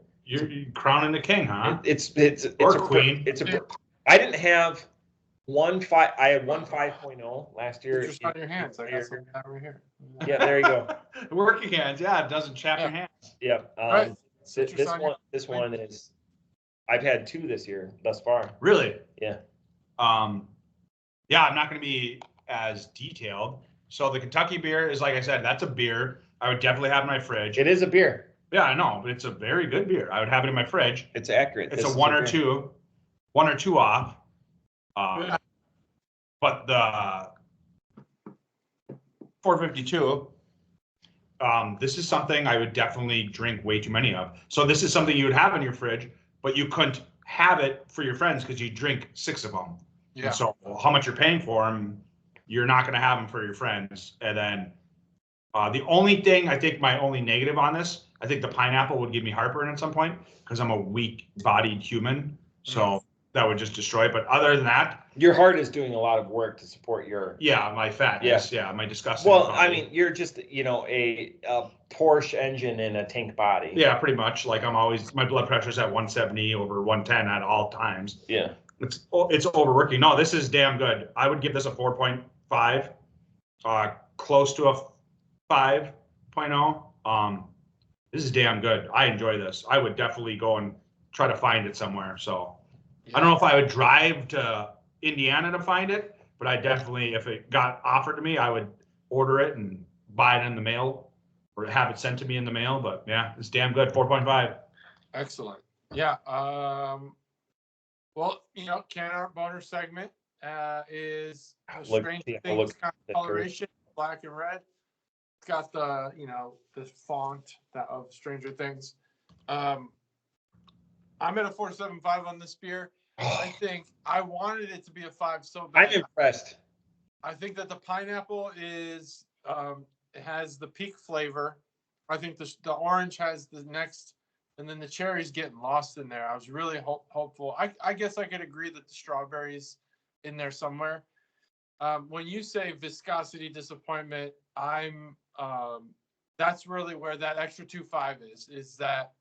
crowning the king, huh? It's Or a queen. I didn't have I had one 5.0 last year. Just on your hands. I got some right here. Yeah, there you go. Working hands. Yeah, it doesn't chap your hands. Yeah. Right. This one is. I've had 2 this year thus far. Really? Yeah. Yeah, I'm not going to be as detailed. So the Kentucky beer is, like I said, that's a beer I would definitely have in my fridge. It is a beer. Yeah, I know, but it's a very good beer. I would have it in my fridge. It's accurate. It's a 1 or 2 off. But the 452, this is something I would definitely drink way too many of. So this is something you would have in your fridge, but you couldn't have it for your friends because you drink 6 of them. Yeah. And so how much you're paying for them, you're not going to have them for your friends. And then the only thing, I think my only negative on this, I think the pineapple would give me heartburn at some point because I'm a weak-bodied human. So that would just destroy it. But other than that, your heart is doing a lot of work to support your my fatness. Yeah, my disgusting. Well, body. I mean, you're just a Porsche engine in a tank body. Yeah, pretty much. Like my blood pressure's at 170 over 110 at all times. Yeah, it's overworking. No, this is damn good. I would give this a 4.5, close to a 5.0. This is damn good. I enjoy this. I would definitely go and try to find it somewhere. So I don't know if I would drive to Indiana to find it, but I definitely, if it got offered to me, I would order it and buy it in the mail or have it sent to me in the mail. But yeah, it's damn good. 4.5. Excellent. Yeah. Well, Can Art Boner segment is Strange Things kind of coloration, black and red. It's got the, the font of Stranger Things. I'm at a 4.75 on this beer. I think I wanted it to be a 5 so bad. I'm impressed. I think that the pineapple is it has the peak flavor. I think the orange has the next, and then the cherry's getting lost in there. I was really hopeful. I guess I could agree that the strawberries in there somewhere. When you say viscosity disappointment, I'm that's really where that extra 2.5 is. Is that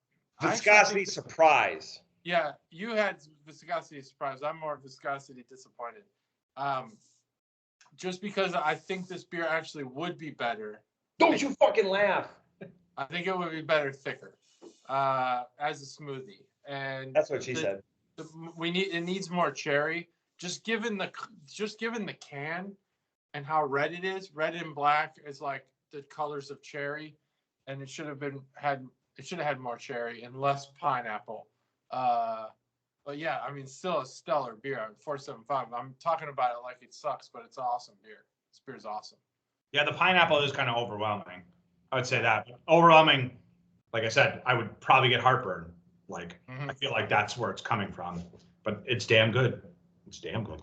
Viscosity surprise. Yeah, you had viscosity surprise. I'm more viscosity disappointed. Just because I think this beer actually would be better. Don't you fucking laugh. I think it would be better thicker as a smoothie. And that's what she said. It needs more cherry. Just given the can and how red it is, red and black is like the colors of cherry, and it should have had more cherry and less pineapple. But yeah, I mean, still a stellar beer. 4.75. I'm talking about it like it sucks, but it's awesome beer. This beer is awesome. Yeah, the pineapple is kind of overwhelming. I would say that. Overwhelming, like I said, I would probably get heartburn. Like, I feel like that's where it's coming from. But it's damn good. It's damn good.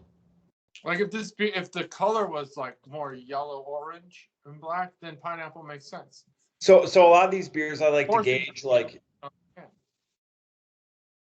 Like if the color was like more yellow, orange, and black, then pineapple makes sense. So a lot of these beers I like to gauge like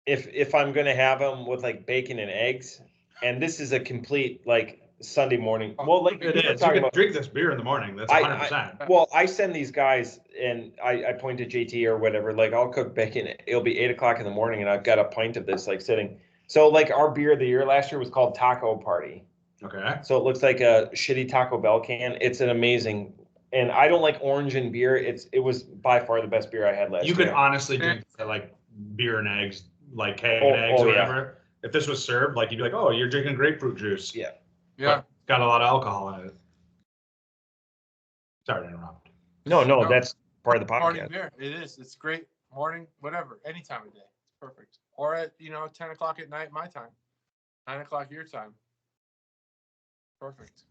if I'm gonna have them with like bacon and eggs, and this is a complete like Sunday morning. Well, like it is. You can drink this beer in the morning. That's 100%. Well, I send these guys and I point to JT or whatever. Like I'll cook bacon. It'll be 8 o'clock in the morning, and I've got a pint of this like sitting. So like our beer of the year last year was called Taco Party. Okay. So it looks like a shitty Taco Bell can. It's an amazing. And I don't like orange in beer. It was by far the best beer I had last year. You could honestly drink like beer and eggs, like keg and eggs or whatever. Yeah. If this was served, like you'd be like, oh, you're drinking grapefruit juice. Yeah. Yeah. But got a lot of alcohol in it. Sorry to interrupt. No, that's part of the podcast. Morning beer. It is. It's great. Morning, whatever, any time of day. It's perfect. Or at 10 o'clock at night, my time. 9 o'clock your time. Perfect.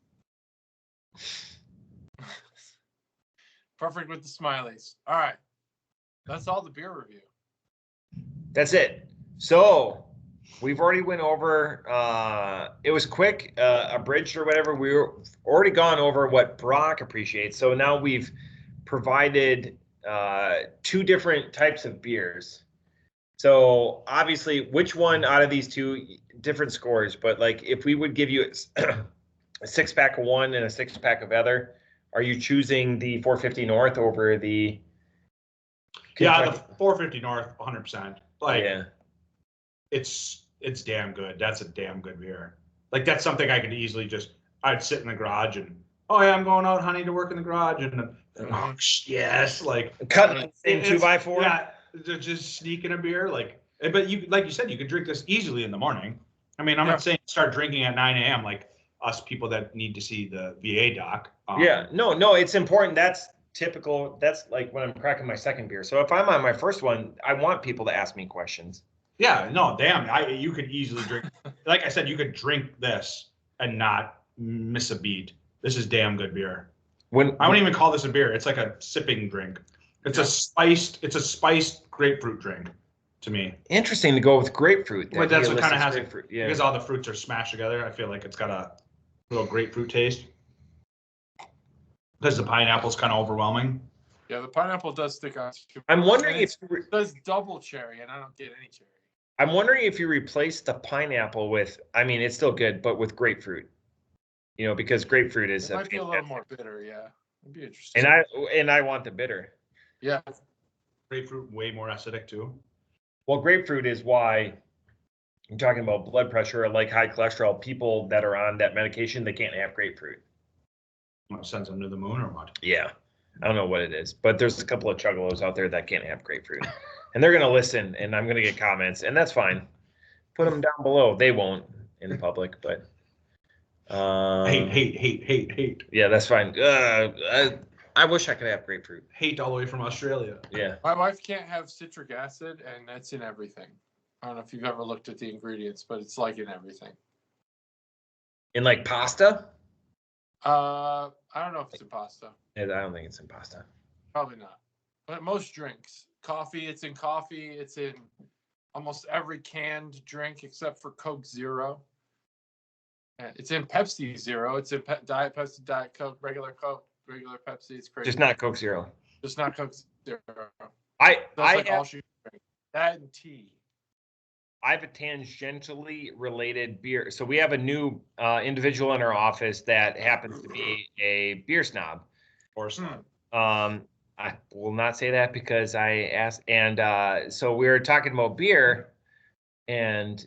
Perfect with the smileys. All right. That's all the beer review. That's it. So we've already went over, it was quick, abridged or whatever. We were already gone over what Brock appreciates. So now we've provided 2 different types of beers. So obviously, which one out of these 2 different scores? But like, if we would give you a 6-pack of one and a 6-pack of other, are you choosing the 450 North over the? Yeah, the 450 North, 100%. Like, yeah. It's damn good. That's a damn good beer. Like that's something I could easily I'd sit in the garage and I'm going out, honey, to work in the garage and yes, like cutting in 2x4. Yeah, just sneaking a beer but you like you said you could drink this easily in the morning. I mean, I'm not saying start drinking at 9 a.m. like us people that need to see the VA doc. No, it's important. That's typical. That's like when I'm cracking my second beer. So if I'm on my first one, I want people to ask me questions. Yeah, no, damn. You could easily drink. Like I said, you could drink this and not miss a beat. This is damn good beer. I wouldn't even call this a beer. It's like a sipping drink. It's a spiced grapefruit drink to me. Interesting to go with grapefruit. But that's what kind of has grapefruit. Yeah. Because all the fruits are smashed together. I feel like it's got a little grapefruit taste. Because the pineapple's kind of overwhelming. Yeah, the pineapple does stick out. I'm wondering if it does double cherry, and I don't get any cherry. I'm wondering if you replace the pineapple with, I mean, it's still good, but with grapefruit. Because grapefruit is. It might be a little more bitter, yeah. It'd be interesting. And I want the bitter. Yeah. Grapefruit way more acidic too. Well, grapefruit is why I'm talking about blood pressure, like high cholesterol. People that are on that medication, they can't have grapefruit. Sends them to the moon or what? Yeah. I don't know what it is, but there's a couple of Chuggalos out there that can't have grapefruit. And they're going to listen, and I'm going to get comments, and that's fine. Put them down below. They won't in public, but... hate. Yeah, that's fine. I wish I could have grapefruit. Hate all the way from Australia. Yeah. My wife can't have citric acid, and that's in everything. I don't know if you've ever looked at the ingredients, but it's like in everything. In like pasta? I don't know if it's in pasta. I don't think it's in pasta. Probably not. But most drinks. Coffee, it's in coffee. It's in almost every canned drink except for Coke Zero. It's in Pepsi Zero. It's in Diet Pepsi, Diet Coke, regular Pepsi. It's crazy. Just not Coke Zero. Just not Coke Zero. I like have, all she drink. That and tea. I have a tangentially related beer. So we have a new individual in our office that happens to be a beer snob. Or snob. I will not say that because I asked. And so we were talking about beer and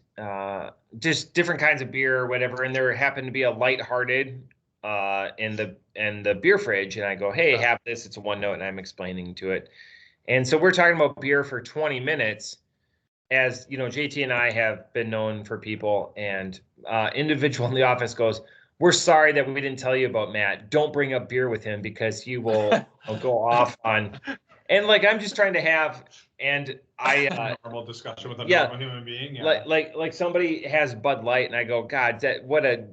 just different kinds of beer or whatever. And there happened to be a lighthearted in the beer fridge. And I go, hey, have this. It's a one note. And I'm explaining to it. And so we're talking about beer for 20 minutes. As you know, JT and I have been known for people, and individual in the office goes, we're sorry that we didn't tell you about Matt. Don't bring up beer with him because he will go off on. And like, I'm just trying to have, and I normal discussion with a normal human being. Yeah. Like somebody has Bud Light, and I go, God, what a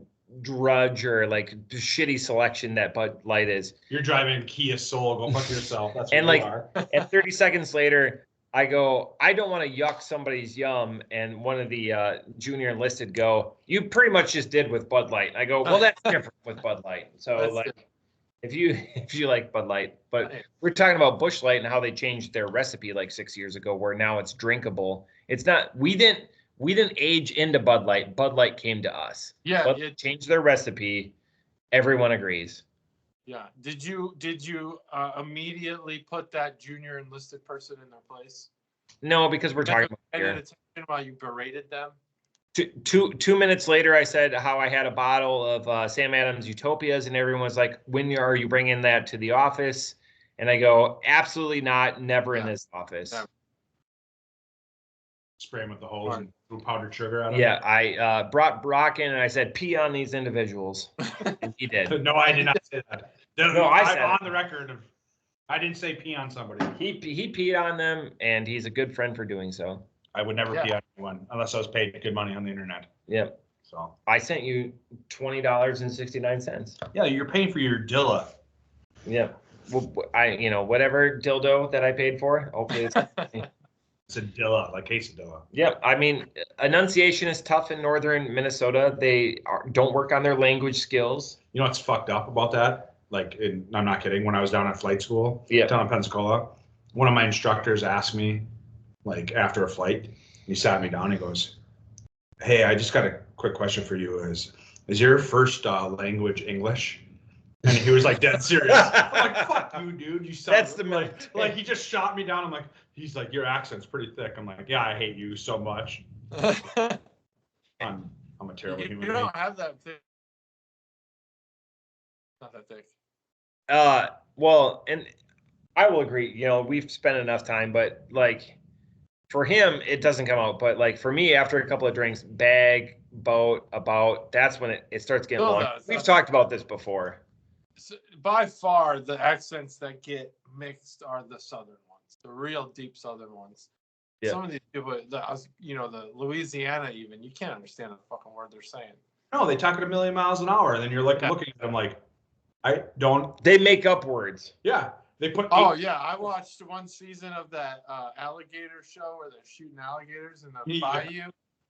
drudge or like shitty selection that Bud Light is. You're driving Kia Soul. Go fuck yourself. That's what and you like, are. And 30 seconds later, I go, I don't want to yuck somebody's yum. And one of the junior enlisted go, you pretty much just did with Bud Light. I go, well, that's different with Bud Light. So that's like, different. if you like Bud Light, but we're talking about Busch Light and how they changed their recipe like 6 years ago, where now it's drinkable. It's not. We didn't age into Bud Light. Bud Light came to us. Yeah, Bud Light changed their recipe. Everyone agrees. Yeah. Did you immediately put that junior enlisted person in their place? No, because we're talking about beer. Attention while you berated them. Two minutes later, I said how I had a bottle of Sam Adams Utopias, and everyone was like, "When are you bringing that to the office?" And I go, "Absolutely not. Never in this office." Never. Spray him with the hose and threw powdered sugar out of it. I brought Brock in and I said, pee on these individuals. And he did. No, I did not say that. No, I said on the record. I didn't say pee on somebody. He peed on them, and he's a good friend for doing so. I would never pee on anyone unless I was paid good money on the internet. Yep. So I sent you $20.69. Yeah, you're paying for your Dilla. Yep. Well, whatever dildo that I paid for, hopefully it's It's a Dilla, like quesadilla. Yep. I mean, enunciation is tough in northern Minnesota. They don't work on their language skills. You know what's fucked up about that? Like, I'm not kidding. When I was down at flight school, down in Pensacola, one of my instructors asked me, like, after a flight, he sat me down. He goes, "Hey, I just got a quick question for you. Is your first language English?" And he was like dead serious. I'm like, "Fuck you, dude. You sound." That's the like he just shot me down. I'm like, he's like, "Your accent's pretty thick." I'm like, "Yeah, I hate you so much." I'm a terrible human being. You don't have that thick. Not that thick. Well, and I will agree. We've spent enough time, but like for him, it doesn't come out. But like for me, after a couple of drinks, bag, boat, about, that's when it starts getting long. We've talked about this before. So by far, the accents that get mixed are the southern ones, the real deep southern ones. Yeah. Some of these people, the Louisiana, even, you can't understand the fucking word they're saying. No, they talk at a million miles an hour, and then you're like looking at them like, I don't. They make up words. Yeah, they put. I watched one season of that alligator show where they're shooting alligators in the bayou.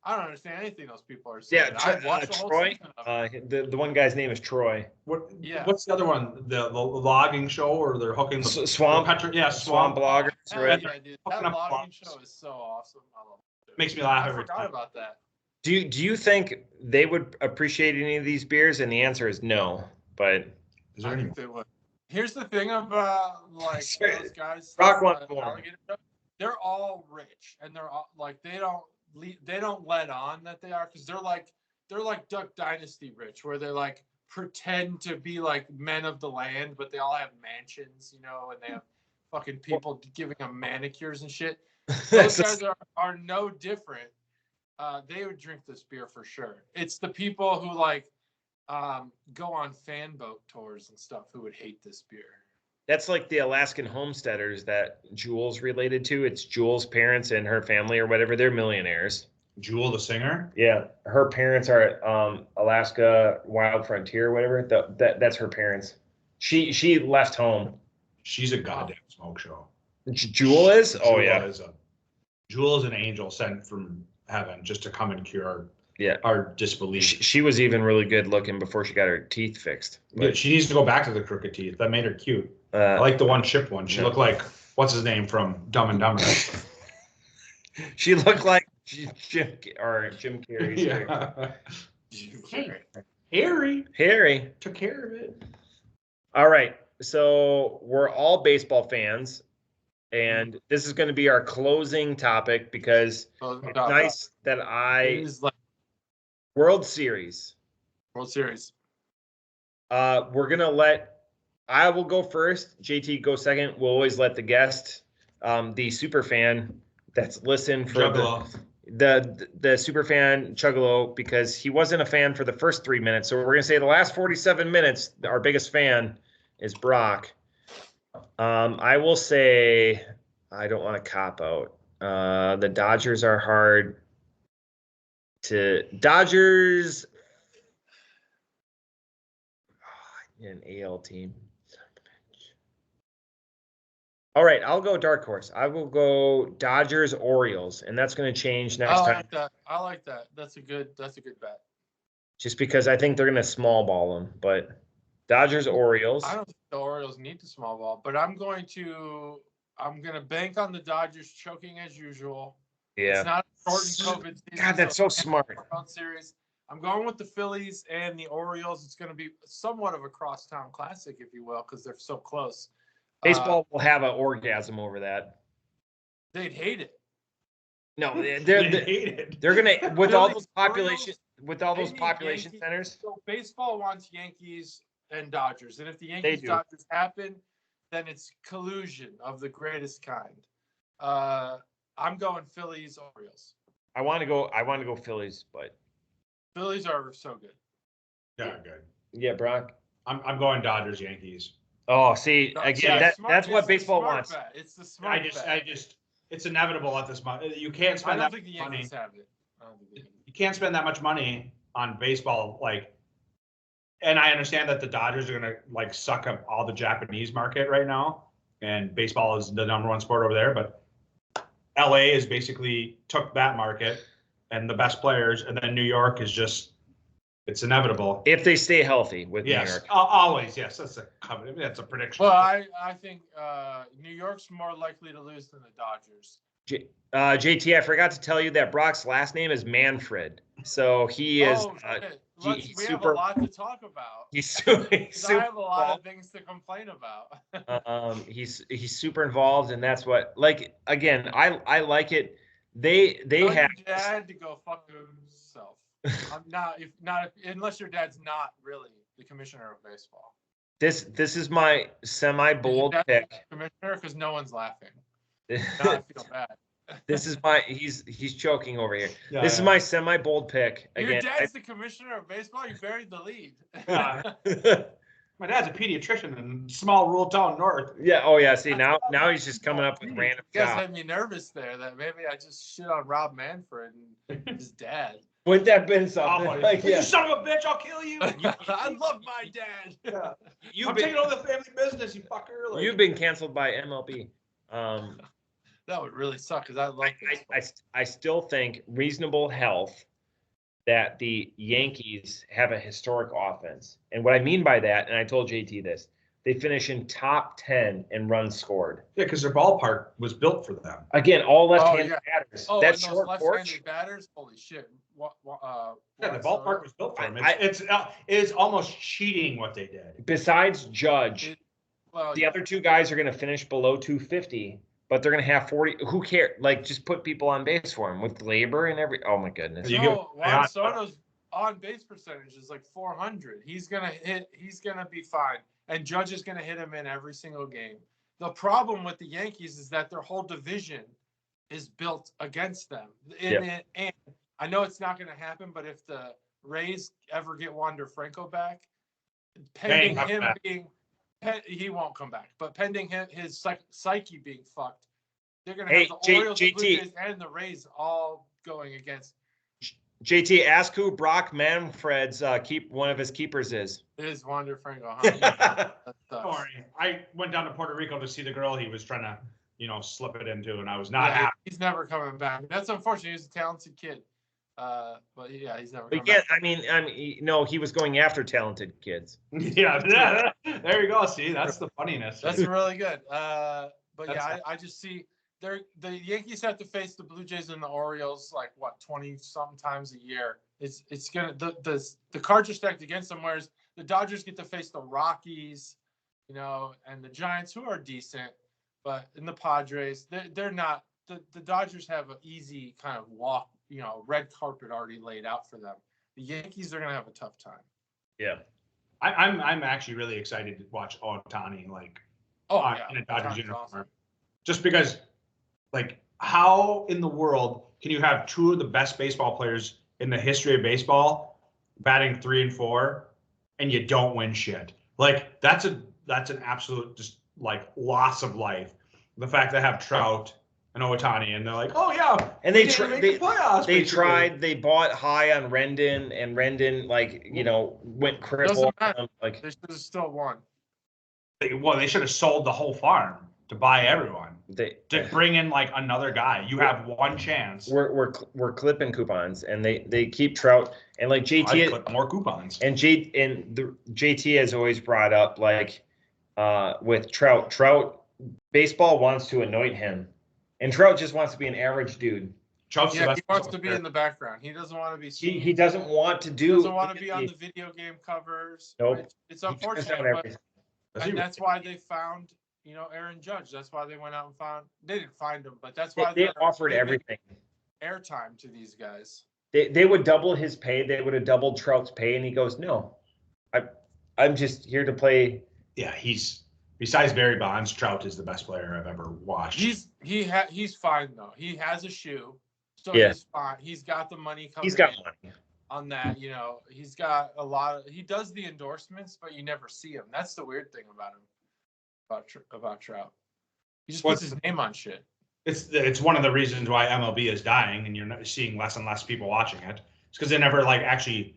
I don't understand anything those people are saying. Yeah, Troy. The one guy's name is Troy. What's the other one? The logging show, or they're hooking the swamp? Swamp bloggers. Right? Yeah, dude, that logging show is so awesome. I love it. Makes me laugh every time. I forgot about that. Do you think they would appreciate any of these beers? And the answer is no. But is there any? They would. Here's the thing about like those guys. They're all rich, and they're all like they don't let on that they are, because they're like Duck Dynasty rich, where they're like pretend to be like men of the land, but they all have mansions, and they have fucking people giving them manicures and shit. Those guys are no different. They would drink this beer for sure. It's the people who like go on fan boat tours and stuff who would hate this beer. That's like the Alaskan homesteaders that Jules related to. It's Jules' parents and her family or whatever. They're millionaires. Jewel, the singer? Yeah. Her parents are Alaska Wild Frontier or whatever. That's her parents. She left home. She's a goddamn smoke show. Jewel is? Oh, Jewel yeah. Is Jewel is an angel sent from heaven just to come and cure Yeah. our disbelief. She was even really good looking before she got her teeth fixed. Yeah, she needs to go back to the crooked teeth. That made her cute. I like the one chipped one. She looked like, what's his name from Dumb and Dumber? She looked like Jim Carrey's Yeah. Harry took care of it. All right. So we're all baseball fans. And this is going to be our closing topic because it's nice that World Series. World Series. We're going to I will go first. JT go second. We'll always let the guest, the super fan that's listened for the super fan Chuggalo, because he wasn't a fan for the first 3 minutes. So we're going to say the last 47 minutes, our biggest fan is Brock. I will say, I don't want to cop out. The Dodgers are hard Dodgers. An AL team. All right, I'll go dark horse. I will go Dodgers Orioles, and that's going to change next time. I like that. That's a good bet. Just because I think they're going to small ball them, but Dodgers Orioles. I don't think the Orioles need to small ball, but I'm going to bank on the Dodgers choking as usual. Yeah. It's not a shortened COVID season. God, that's so smart. World Series. I'm going with the Phillies and the Orioles. It's going to be somewhat of a crosstown classic, if you will, because they're so close. Baseball will have an orgasm over that. They'd hate it. No, they're gonna with all those population centers. So baseball wants Yankees and Dodgers, and if the Yankees Dodgers happen, then it's collusion of the greatest kind. I'm going Phillies Orioles. I want to go Phillies, but Phillies are so good. Yeah, good. Yeah, Brock. I'm going Dodgers Yankees. Oh, see, again, that's what baseball wants. Bet. It's the smart bet. It's inevitable at this moment. You can't spend that much money. You can't spend that much money on baseball, and I understand that the Dodgers are gonna suck up all the Japanese market right now, and baseball is the #1 sport over there. But LA is basically took that market and the best players, and then New York is just. It's inevitable if they stay healthy with New York. Always, yes. That's a prediction. Well, I think New York's more likely to lose than the Dodgers. JT, I forgot to tell you that Brock's last name is Manfred, so he is. We have a lot to talk about. He's super. I have a lot of things to complain about. He's super involved, and that's what. Again, I like it. They have. Your dad to go fuck himself. I'm not unless your dad's not really the commissioner of baseball. This is my semi-bold pick. Commissioner, because no one's laughing. Now I feel bad. This is he's choking over here. Yeah, this is my semi-bold pick. Again, your dad's the commissioner of baseball. You buried the lead. My dad's a pediatrician in small rural town north. Yeah. Oh yeah. See now he's just coming up with random. You guys had me nervous there that maybe I just shit on Rob Manfred and his dad. Wouldn't that been something? You son of a bitch! I'll kill you. I love my dad. Yeah. I'm taking over the family business, you fucker. You've been canceled by MLB. That would really suck because I like. I still think reasonable health that the Yankees have a historic offense, and what I mean by that, and I told JT this, they finish in top 10 in runs scored. Yeah, because their ballpark was built for them. Again, all left-handed batters. That short left-handed batters. Holy shit! The ballpark was built for them. It's almost cheating what they did. Besides Judge, the other two guys are going to finish below 250, but they're going to have 40. Who cares? Just put people on base for him with labor and every. Oh my goodness! Juan Soto's on base percentage is 400. He's gonna hit. He's gonna be fine. And Judge is going to hit him in every single game. The problem with the Yankees is that their whole division is built against them. And I know it's not going to happen, but if the Rays ever get Wander Franco back, pending him being he won't come back, but pending his psyche being fucked, they're going to have the Orioles, the Blue Jays, and the Rays all going against. JT, ask who Brock Manfred's one of his keepers is. It is Wander Franco. Huh? Don't worry. I went down to Puerto Rico to see the girl he was trying to, slip it into, and I was not happy. He's never coming back. That's unfortunate. He's a talented kid. But yeah, he's never. But yeah, I mean, no, he was going after talented kids. Yeah, there you go. See, that's the funniness. That's really good. But yeah, I just see the Yankees have to face the Blue Jays and the Orioles 20 something times a year. It's gonna the cards are stacked against them. Whereas the Dodgers get to face the Rockies, and the Giants, who are decent, but in the Padres, they're not. The Dodgers have an easy kind of walk. Red carpet already laid out for them. The Yankees are going to have a tough time. Yeah. I'm actually really excited to watch Ohtani in a Dodgers uniform. Awesome. Just because, how in the world can you have two of the best baseball players in the history of baseball batting 3 and 4 and you don't win shit? That's an absolute just loss of life. The fact that I have Trout and Ohtani, and they're like, oh yeah, and they tried. They bought high on Rendon, and Rendon went crippled. They should have still won. They should have sold the whole farm to buy everyone. To bring in another guy. You have one chance. We're clipping coupons, and they keep Trout, and JT clip more coupons. And JT has always brought up with Trout, baseball wants to anoint him. And Trout just wants to be an average dude. He wants to be in the background. He doesn't want to be seen. He doesn't want to do. He doesn't want to be on the video game covers. Nope. It's unfortunate, and that's why they found, Aaron Judge. That's why they went out and found. They didn't find him, but that's why they offered everything. Airtime to these guys. They would double his pay. They would have doubled Trout's pay, and he goes, "No, I'm just here to play." Yeah, besides Barry Bonds, Trout is the best player I've ever watched. He's fine though. He has a shoe, so he's fine. He's got the money coming. He's got money on that. He's got a lot of. He does the endorsements, but you never see him. That's the weird thing about him, about Trout. He just puts his name on shit. It's one of the reasons why MLB is dying, and you're not seeing less and less people watching it. It's because they never actually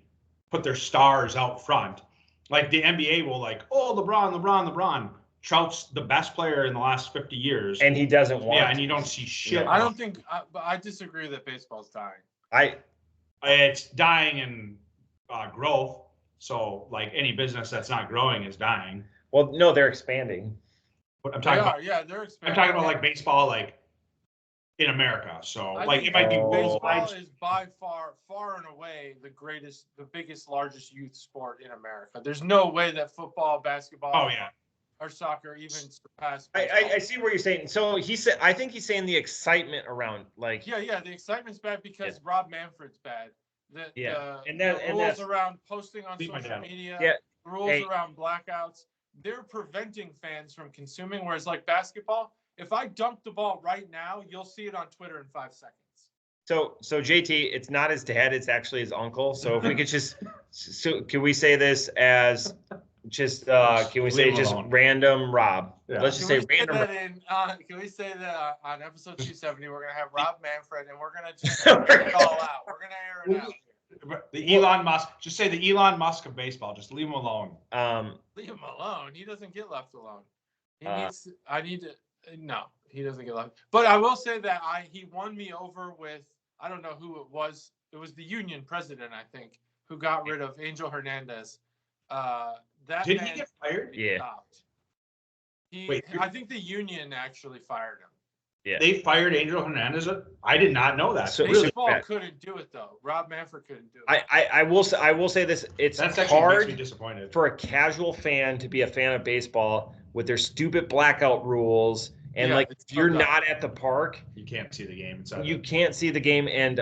put their stars out front. The NBA will LeBron. Trout's the best player in the last 50 years. And he doesn't want and you don't see shit. I don't think, but I disagree that baseball's dying. It's dying in growth. So, any business that's not growing is dying. Well, no, they're expanding. But I'm talking about, they're expanding. I'm talking about baseball, in America. So, it might be baseball is by far and away the biggest, largest youth sport in America. There's no way that football, basketball, or soccer even surpass baseball. I see what you're saying. So I think he's saying the excitement around the excitement's bad because Rob Manfred's bad. The rules that's around posting on social media, rules around blackouts, they're preventing fans from consuming. Whereas basketball, if I dunk the ball right now, you'll see it on Twitter in 5 seconds. So JT, it's not his dad, it's actually his uncle. So if we could can we say this as can we say just random Rob? Yeah. Let's just say random. Can we say that on episode 270 we're gonna have Rob Manfred and we're gonna just air it all out. We're gonna air it out. The Elon Musk. Just say the Elon Musk of baseball. Just leave him alone. Leave him alone. He doesn't get left alone. No, he doesn't get left. But I will say that he won me over with, I don't know who it was. It was the union president, I think, who got rid of Angel Hernandez. Did he get fired? Yeah. I think the union actually fired him. Yeah. They fired Angel Hernandez? I did not know that. So baseball couldn't do it though. Rob Manfred couldn't do it. I will say this. That's hard makes me disappointed for a casual fan to be a fan of baseball with their stupid blackout rules. And if you're not at the park, you can't see the game. You can't see the game, and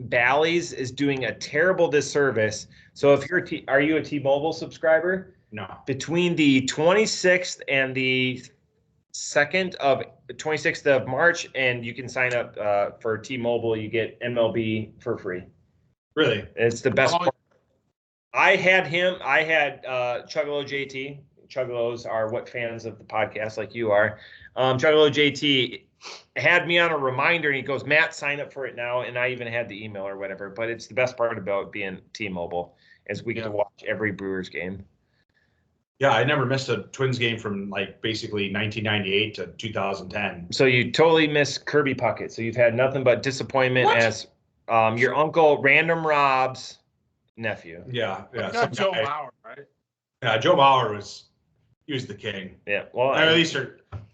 Bally's is doing a terrible disservice. So if you're are you a T-Mobile subscriber? No. Between the 26th and the 26th of March, and you can sign up for T-Mobile. You get MLB for free. Really? It's the best part. I had Chuggalo JT. Chuggalos are what fans of the podcast like you are. Chuggalo JT had me on a reminder, and he goes, Matt, sign up for it now. And I even had the email or whatever. But it's the best part about being T-Mobile is we get to watch every Brewers game. Yeah, I never missed a Twins game from like basically 1998 to 2010. So you totally miss Kirby Puckett. So you've had nothing but disappointment What? as your uncle Random Rob's nephew. Yeah. You got Joe Mauer, right? Yeah, Joe Mauer was the king. Yeah. Well, at least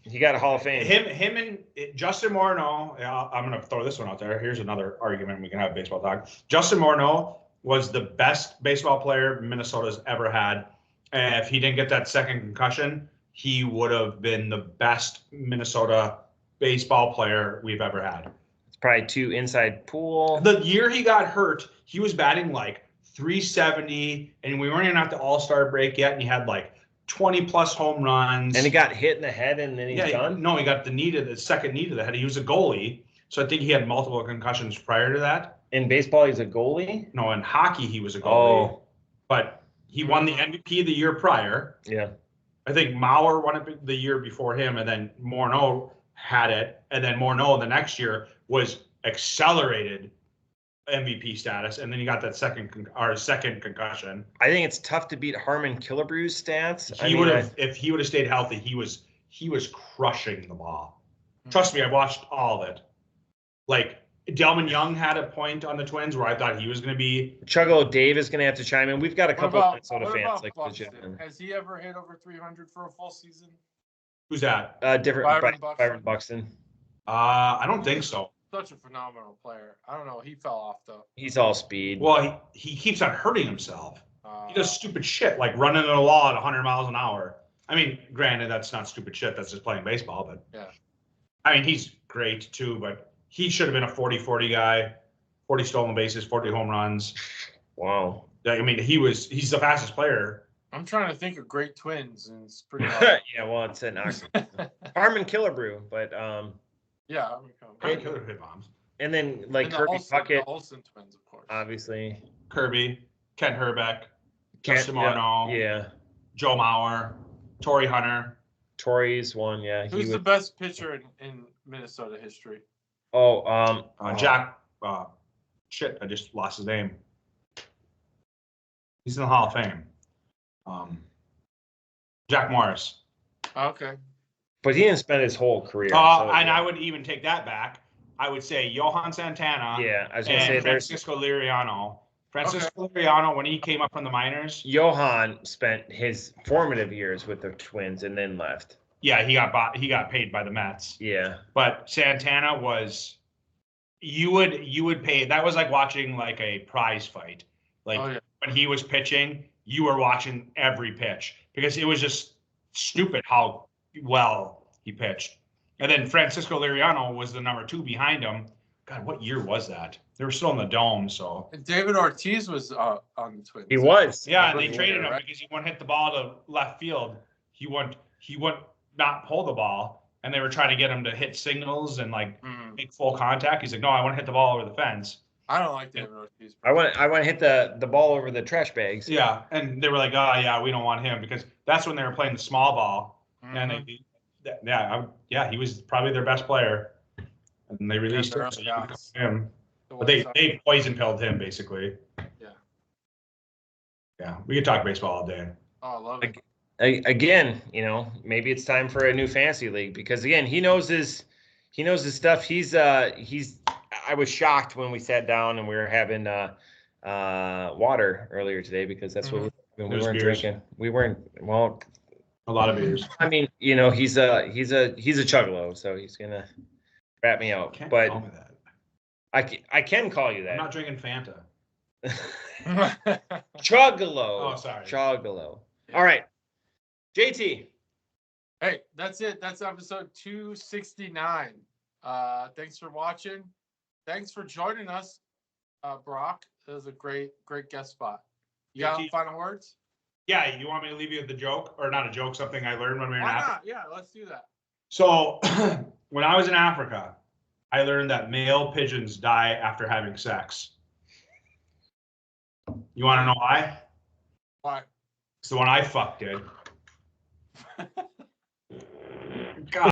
he got a Hall of Fame. Him and Justin Morneau. I'm going to throw this one out there. Here's another argument we can have baseball talk. Justin Morneau was the best baseball player Minnesota's ever had. And if he didn't get that second concussion, he would have been the best Minnesota baseball player we've ever had. It's probably too inside pool. The year he got hurt, he was batting like 370, and we weren't even at the All-Star break yet, and he had like 20-plus home runs. And he got hit in the head, and then he's done? No, he got the second knee to the head. He was a goalie, so I think he had multiple concussions prior to that. In baseball, he's a goalie? No, in hockey, he was a goalie. Oh. But he won the MVP the year prior. Yeah. I think Mauer won it the year before him, and then Morneau had it. And then Morneau the next year was accelerated MVP status, and then he got that second concussion. I think it's tough to beat Harmon Killebrew's stats. If he would have stayed healthy, he was crushing the ball. Trust me, I watched all of it. Like Delman Young had a point on the Twins where I thought he was going to be. Chuggalo Dave is going to have to chime in. We've got a couple of Minnesota fans like Buxton? Has he ever hit over 300 for a full season? Who's that? Byron Buxton. I don't think so. Such a phenomenal player. I don't know. He fell off though. He's all speed. Well, he keeps on hurting himself. He does stupid shit like running in a wall at 100 miles an hour. I mean, granted, that's not stupid shit. That's just playing baseball. But yeah, I mean, he's great too. But he should have been a 40-40 guy, 40 stolen bases, 40 home runs. Wow. I mean, he's the fastest player. I'm trying to think of great Twins, and it's pretty hard. Yeah, well, it's an Harmon Killebrew, but yeah, Killer bombs. And then like Kirby Puckett, the Olsen twins, of course. Obviously. Kirby, Kent Herbeck, Justin Morneau, yeah, Joe Mauer, Torrey Hunter. Torrey's one, yeah. Who's the best pitcher in Minnesota history? Jack. Shit, I just lost his name. He's in the Hall of Fame. Jack Morris. Okay. But he didn't spend his whole career. And I would even take that back. I would say Johan Santana. Yeah, I was going to say Francisco Liriano. Liriano, when he came up from the minors. Johan spent his formative years with the Twins and then left. Yeah, he got paid by the Mets. Yeah. But Santana was, you would pay. That was like watching like a prize fight. Like when he was pitching, you were watching every pitch because it was just stupid how well he pitched. And then Francisco Liriano was the number 2 behind him. God, what year was that? They were still in the dome, so. And David Ortiz was on the Twins. He was. Yeah, and they traded him because he wouldn't hit the ball to left field. He wouldn't not pull the ball, and they were trying to get him to hit signals and like make full contact. He's like, no, I want to hit the ball over the fence. I don't like David Ortiz. I want to hit the ball over the trash bags. Yeah, and they were like, oh yeah, we don't want him because that's when they were playing the small ball, and he was probably their best player, and they released him. But they poison pilled him basically. Yeah, we could talk baseball all day. Oh, I love it. Again, maybe it's time for a new fantasy league because again, he knows his stuff. I was shocked when we sat down and we were having water earlier today because that's what we weren't drinking. We weren't a lot of beers. I mean, he's a chuggalo, so he's gonna rat me out. But call me that. I can call you that. I'm not drinking Fanta. Chuggalo. Oh, sorry. Chuggalo. All right. JT. Hey, that's it. That's episode 269. Thanks for watching. Thanks for joining us, Brock. That was a great guest spot. You got final words? Yeah, you want me to leave you with the joke? Or not a joke, something I learned when we were in Africa? Yeah, let's do that. So, when I was in Africa, I learned that male pigeons die after having sex. You want to know why? Why? It's the one I fucked did.